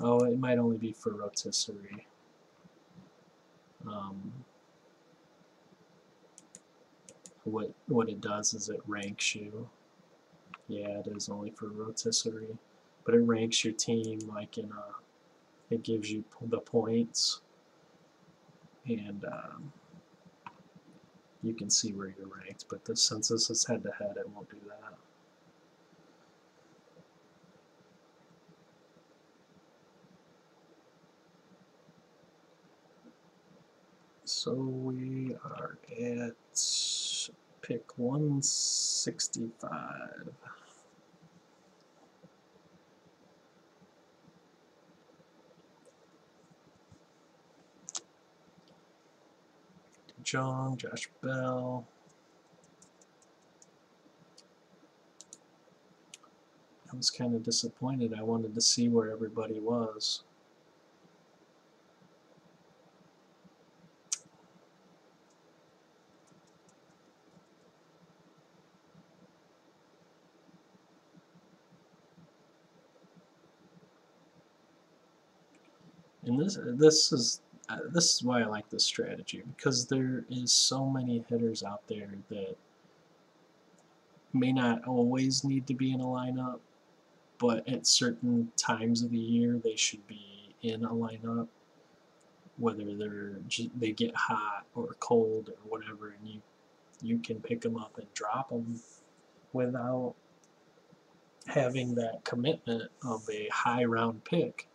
Oh, it might only be for rotisserie. What it does is it ranks you. Yeah, it is only for rotisserie, but it ranks your team like in a. It gives you the points. and you can see where you're ranked. But since this is head-to-head, it won't do that. So we are at pick 165. Jong, Josh Bell. I was kind of disappointed. I wanted to see where everybody was. And this is why I like this strategy, because there is so many hitters out there that may not always need to be in a lineup, but at certain times of the year they should be in a lineup, whether they get hot or cold or whatever, and you can pick them up and drop them without having that commitment of a high round pick.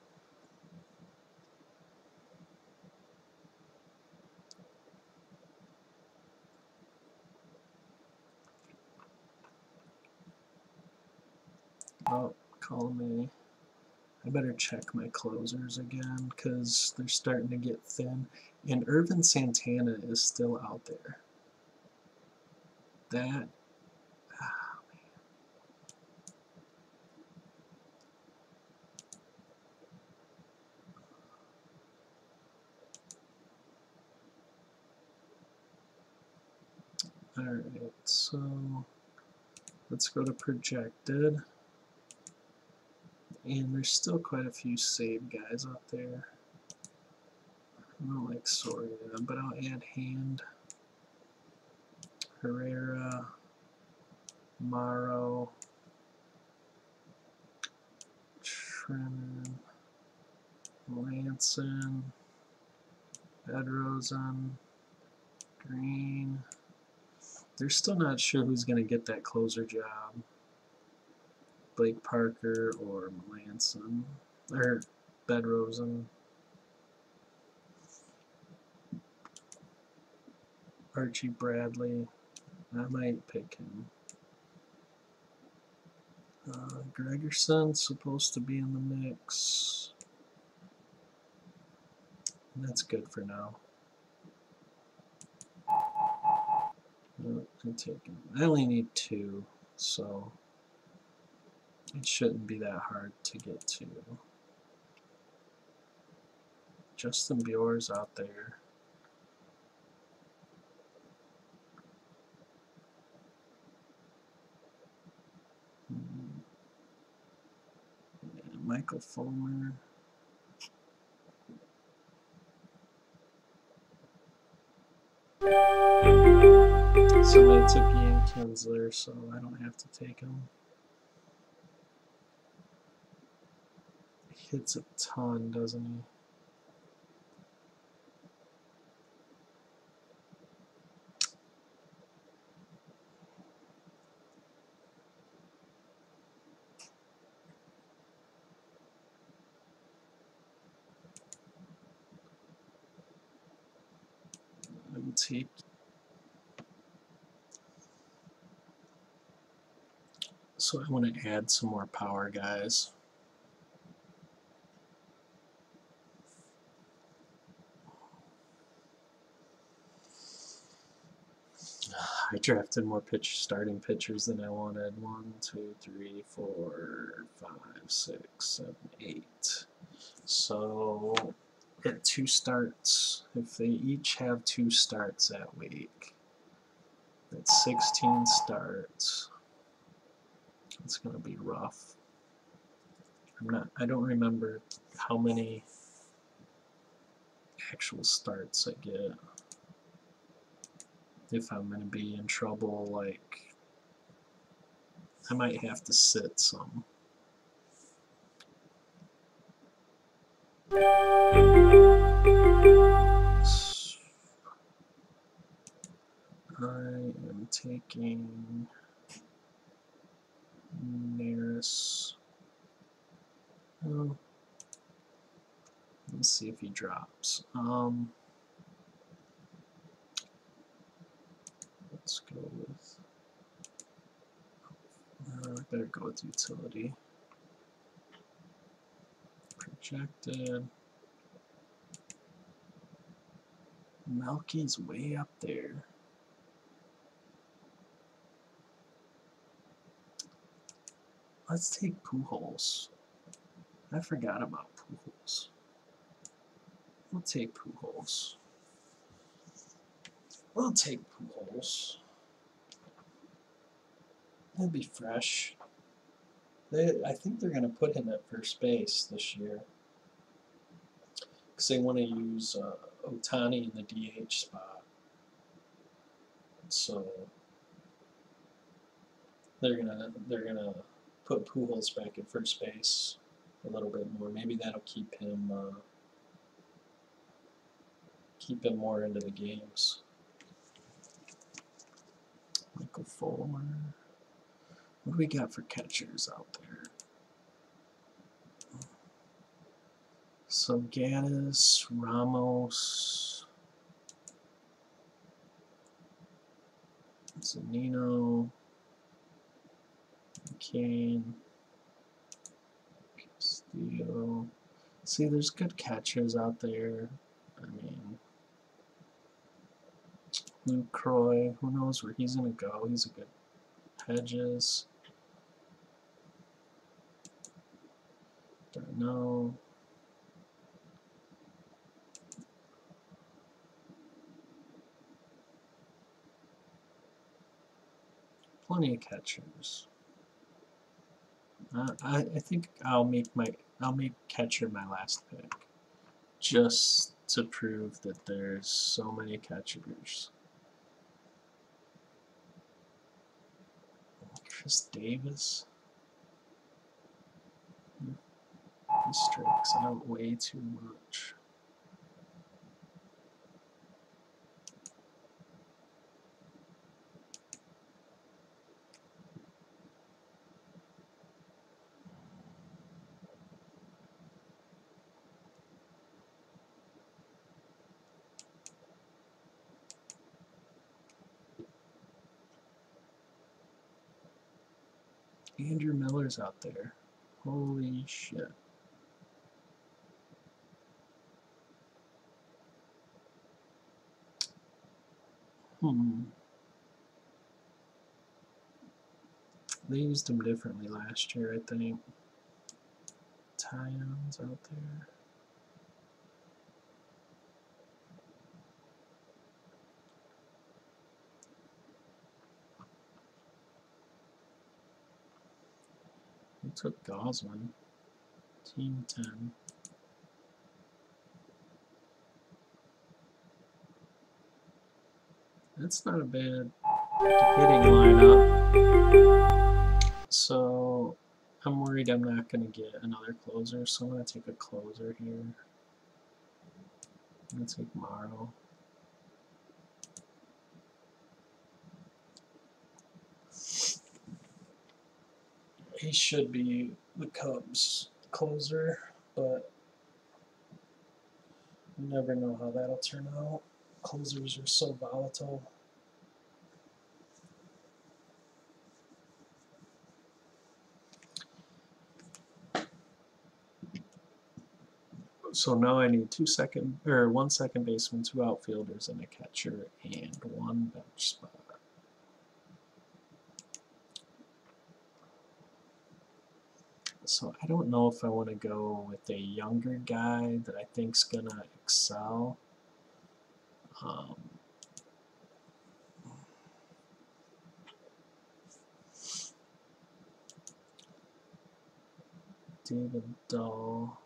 Oh, column A. I better check my closers again because they're starting to get thin. And Irvin Santana is still out there. That, ah, man. Alright, so let's go to projected. And there's still quite a few save guys out there. I don't like Soria, but I'll add Hand, Herrera, Morrow, Trenin, Lanson, Bedrosen, Green. They're still not sure who's going to get that closer job. Blake Parker or Melanson, or Bedrosen. Archie Bradley, I might pick him. Gregerson's supposed to be in the mix. And that's good for now. I'm taking. I only need 2, so it shouldn't be that hard to get to. Justin Bjor's out there. Yeah, Michael Fulmer. Somebody took Ian Kinsler, so I don't have to take him. He hits a ton, doesn't he? I'm taking. So I want to add some more power guys. I drafted more starting pitchers than I wanted. 1, 2, 3, 4, 5, 6, 7, 8. So at 2 starts, if they each have 2 starts that week, that's 16 starts. It's going to be rough. I don't remember how many actual starts I get. If I'm going to be in trouble, like, I might have to sit some. taking Neris. Oh, let's see if he drops. Let's go with. I better go with utility. Projected. Melky's way up there. Let's take Pujols. I forgot about Pujols. We'll take Pujols. We'll take Pujols. It'll be fresh. I think they're going to put him at first base this year. Because they want to use Ohtani in the DH spot. So they're gonna put Pujols back at first base a little bit more. Maybe that'll keep him more into the games. Michael Fuller. What do we got for catchers out there? So Gaddis, Ramos, Zanino, Kane, Castillo. See, there's good catchers out there. I mean, Luke Croy, who knows where he's going to go. He's a good Hedges. Don't know. Plenty of catchers. I think I'll make catcher my last pick, just to prove that there's so many catchers. Chris Davis. He strikes out way too much. Andrew Miller's out there. Holy shit. They used him differently last year, I think. Tyon's out there. Who took Gosman? Team 10. That's not a bad hitting lineup. So I'm worried I'm not going to get another closer, so I'm going to take a closer here. I'm going to take Morrow. He should be the Cubs closer, but you never know how that'll turn out. Closers are so volatile. So now I need one second baseman, 2 outfielders, and a catcher, and 1 bench spot. So I don't know if I want to go with a younger guy that I think's gonna excel. David Dahl.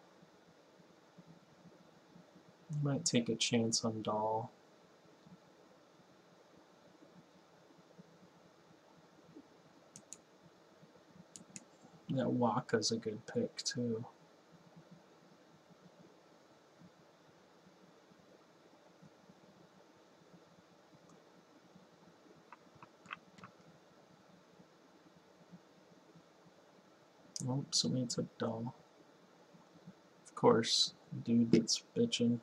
Might take a chance on Dahl. That Waka's a good pick too. Oh, somebody took Dull. Of course, dude that's bitching.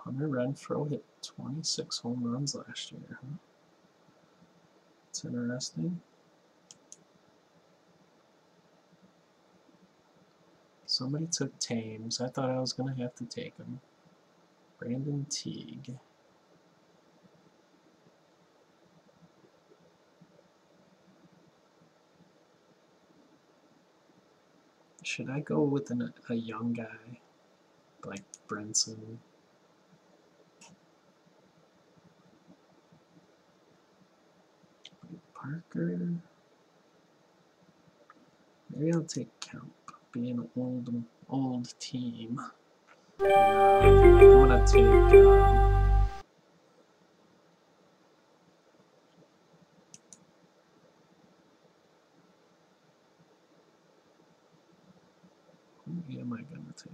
Hunter Renfroe hit 26 home runs last year, huh? It's interesting. Somebody took Thames. I thought I was going to have to take him. Brandon Teague. Should I go with a young guy like Brinson? Parker? Maybe I'll take Kemp. Be an old team. I'm gonna take. Who am I gonna take?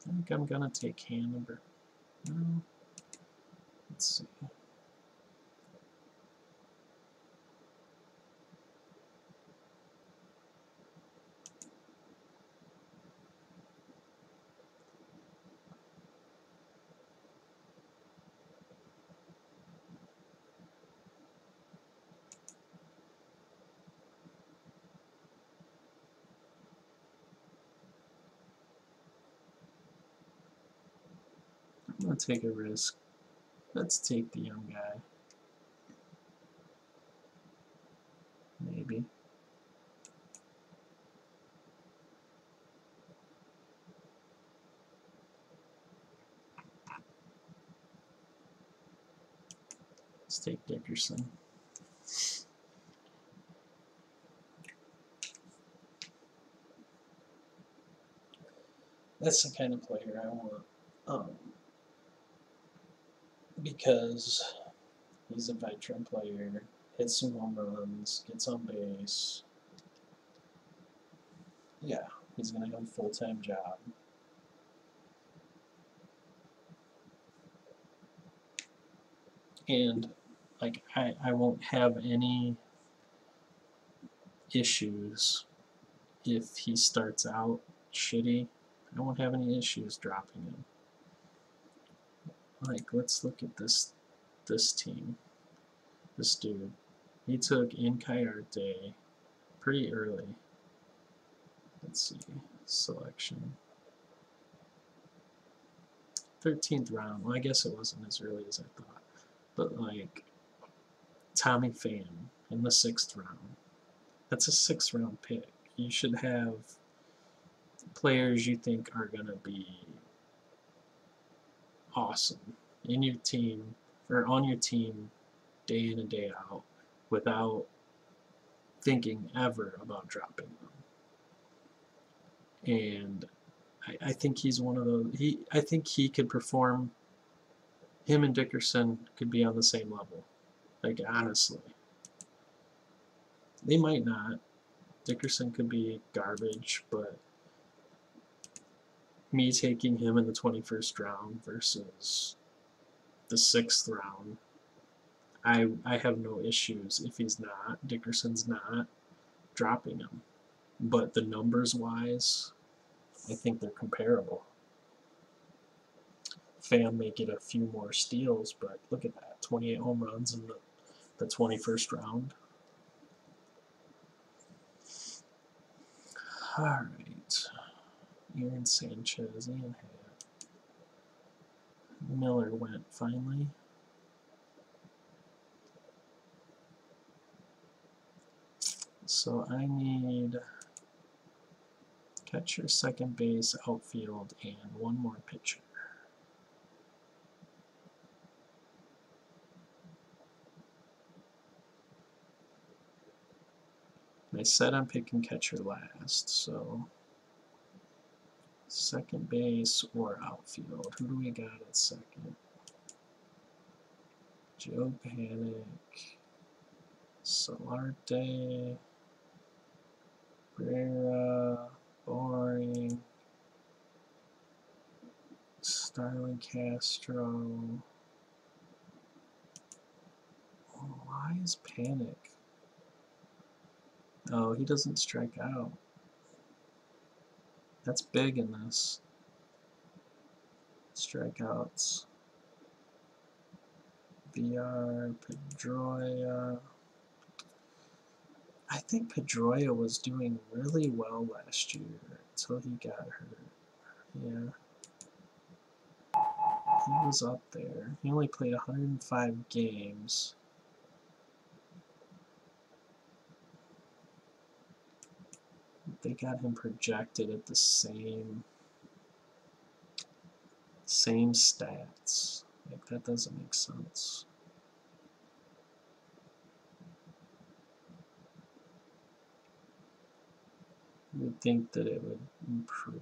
I think I'm gonna take Hanover. No. Let's see. I'm gonna take a risk. Let's take the young guy. Maybe. Let's take Dickerson. That's the kind of player I want. Because he's a veteran player, hits some home runs, gets on base. Yeah, he's going to have a full-time job. And like I won't have any issues if he starts out shitty. I won't have any issues dropping him. Like, let's look at this team. This dude. He took Incayarte pretty early. Let's see. Selection. 13th round. Well, I guess it wasn't as early as I thought. But, like, Tommy Pham in the 6th round. That's a 6th round pick. You should have players you think are going to be awesome in your team or on your team day in and day out without thinking ever about dropping them. And I think he's one of those. I think he could perform. Him and Dickerson could be on the same level. Like, honestly. They might not. Dickerson could be garbage, but me taking him in the 21st round versus the 6th round, I have no issues if he's not. Dickerson's not dropping him. But the numbers wise, I think they're comparable. Pham may get a few more steals, but look at that, 28 home runs in the 21st round. All right. Aaron Sanchez, Ian Hatt. Miller went finally. So I need catcher, second base, outfield, and one more pitcher. I said I'm picking catcher last, so second base or outfield. Who do we got at second? Joe Panic, Solarte, Brera, Boring, Starlin Castro. Oh, why is Panic? Oh, he doesn't strike out. That's big in this. Strikeouts. VR, Pedroia. I think Pedroia was doing really well last year until he got hurt. Yeah. He was up there. He only played 105 games. They got him projected at the same stats. Like, that doesn't make sense. You would think that it would improve.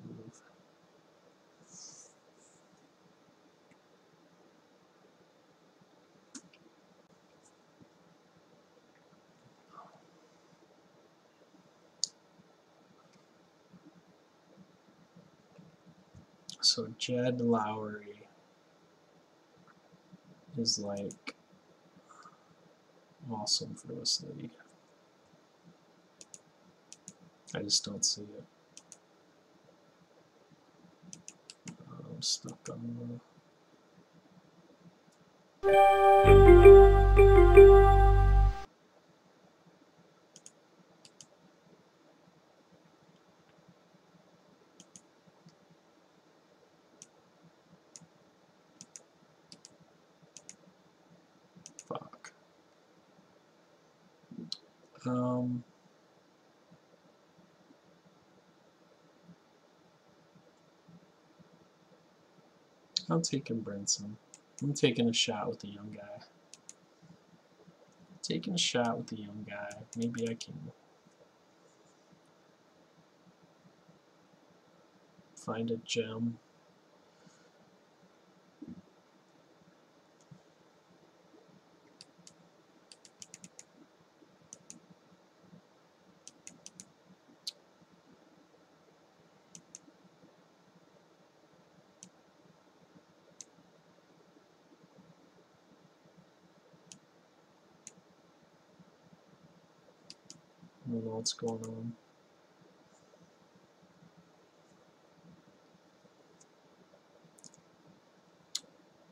So Jed Lowry is like awesome for this league. I just don't see it. I'm stuck on fuck. I'm taking Brinson. I'm taking a shot with the young guy. Taking a shot with the young guy. Maybe I can find a gem. I don't know what's going on.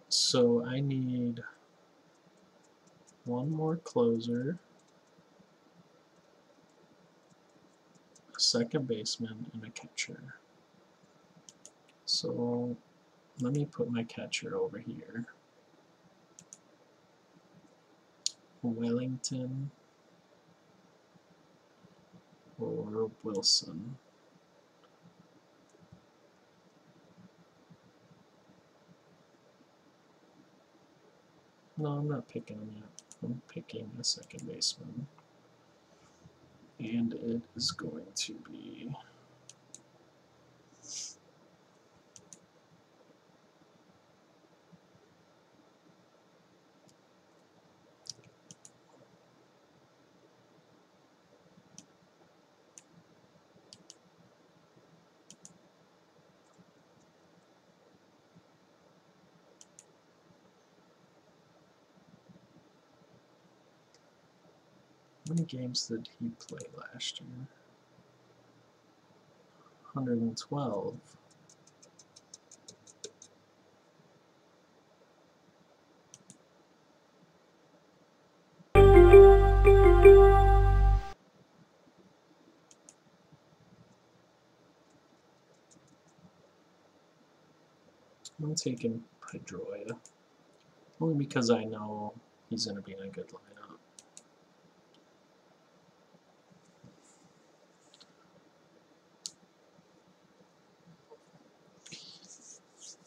So I need one more closer, a second baseman, and a catcher. So let me put my catcher over here. Wellington or Wilson. No, I'm not picking him yet. I'm picking a second baseman. And it is going to be how many games did he play last year? 112. I'm taking Pedroia, only because I know he's going to be in a good lineup.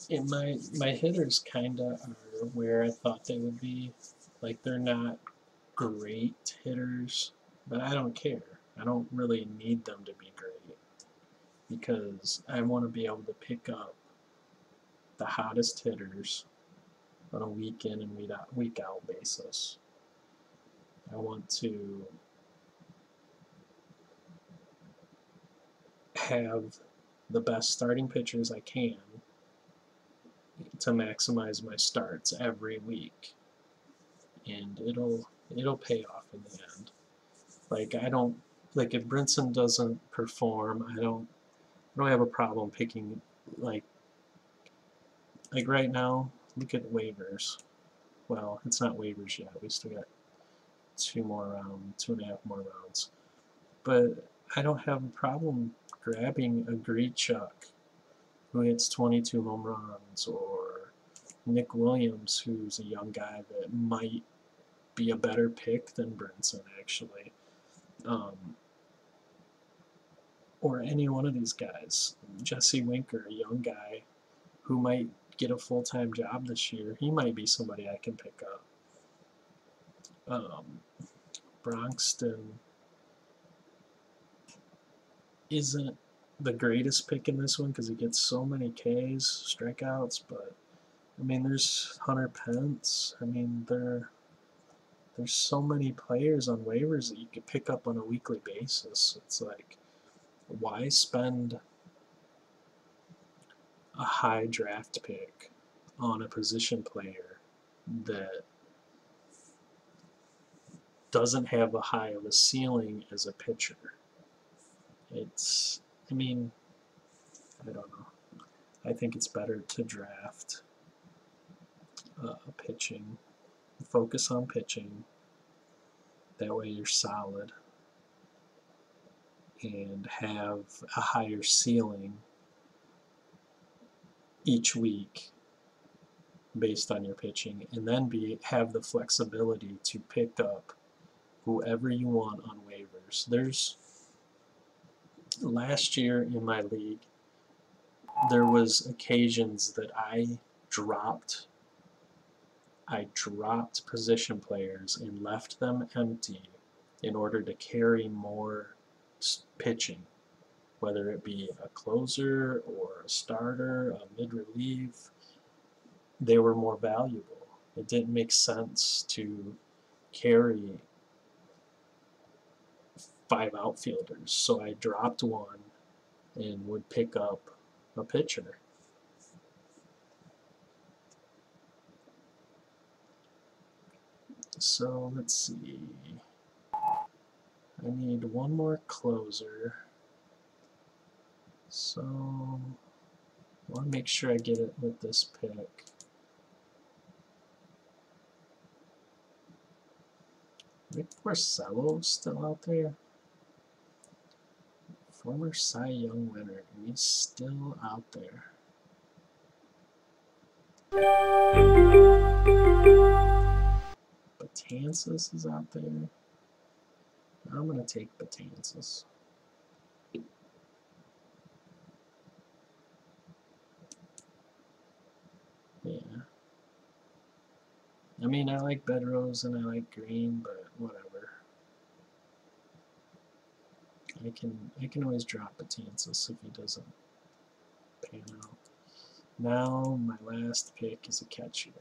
And my hitters kind of are where I thought they would be. Like, they're not great hitters, but I don't care. I don't really need them to be great because I want to be able to pick up the hottest hitters on a week in and week out basis. I want to have the best starting pitchers I can to maximize my starts every week, and it'll pay off in the end. Like I don't like if Brinson doesn't perform, I don't have a problem picking like right now. Look at waivers. Well, it's not waivers yet. We still got 2.5 more rounds. But I don't have a problem grabbing a Grichuk who hits 22 home runs, or Nick Williams, who's a young guy that might be a better pick than Brinson, actually. Or any one of these guys. Jesse Winker, a young guy who might get a full-time job this year. He might be somebody I can pick up. Bronxton isn't the greatest pick in this one because he gets so many Ks, strikeouts, but I mean, there's Hunter Pence. I mean, there's so many players on waivers that you could pick up on a weekly basis. It's like, why spend a high draft pick on a position player that doesn't have a high of a ceiling as a pitcher? I mean, I don't know. I think it's better to draft pitching, focus on pitching. That way you're solid and have a higher ceiling each week based on your pitching, and then have the flexibility to pick up whoever you want on waivers. Last year in my league, there was occasions that I dropped position players and left them empty in order to carry more pitching, whether it be a closer or a starter, a mid-relief. They were more valuable. It didn't make sense to carry 5 outfielders, so I dropped one and would pick up a pitcher. So let's see. I need one more closer. So I want to make sure I get it with this pick. Rick Porcello still out there? Former Cy Young winner, and he's still out there. Betances is out there. I'm going to take Betances. Yeah. I mean, I like Bedrose and I like Green, but whatever. I can always drop Betances if he doesn't pan out. Now my last pick is a catcher.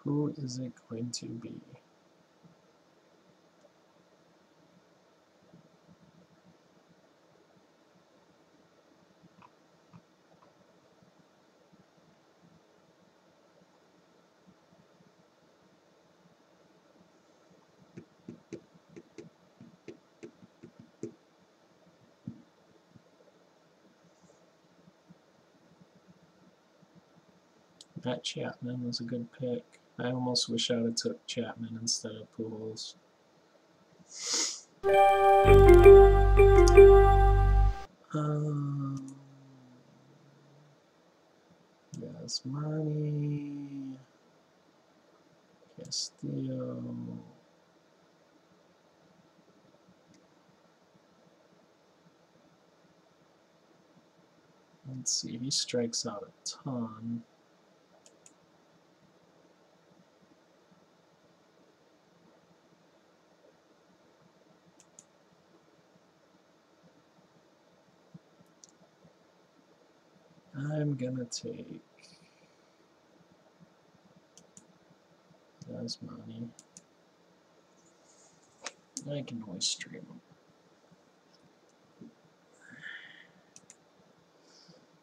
Who is it going to be? Matt Chapman was a good pick. I almost wish I would have took Chapman instead of Pujols. Yasmani. Castillo. Let's see, he strikes out a ton. I'm gonna take Asmani. I can always stream him.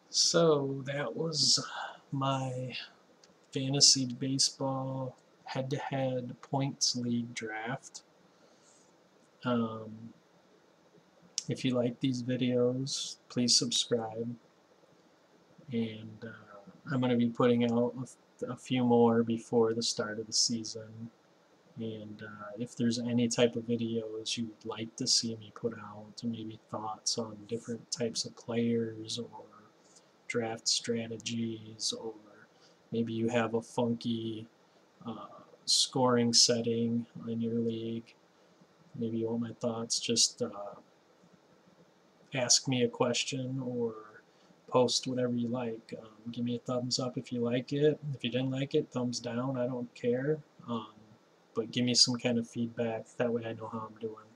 So that was my fantasy baseball head-to-head points league draft. If you like these videos, please subscribe. And I'm going to be putting out a few more before the start of the season. And if there's any type of videos you would like to see me put out, maybe thoughts on different types of players or draft strategies, or maybe you have a funky scoring setting in your league, maybe you want my thoughts, just ask me a question or post whatever you like. Give me a thumbs up if you like it. If you didn't like it, thumbs down. I don't care. But give me some kind of feedback. That way I know how I'm doing.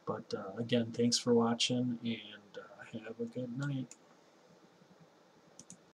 But again, thanks for watching, and have a good night.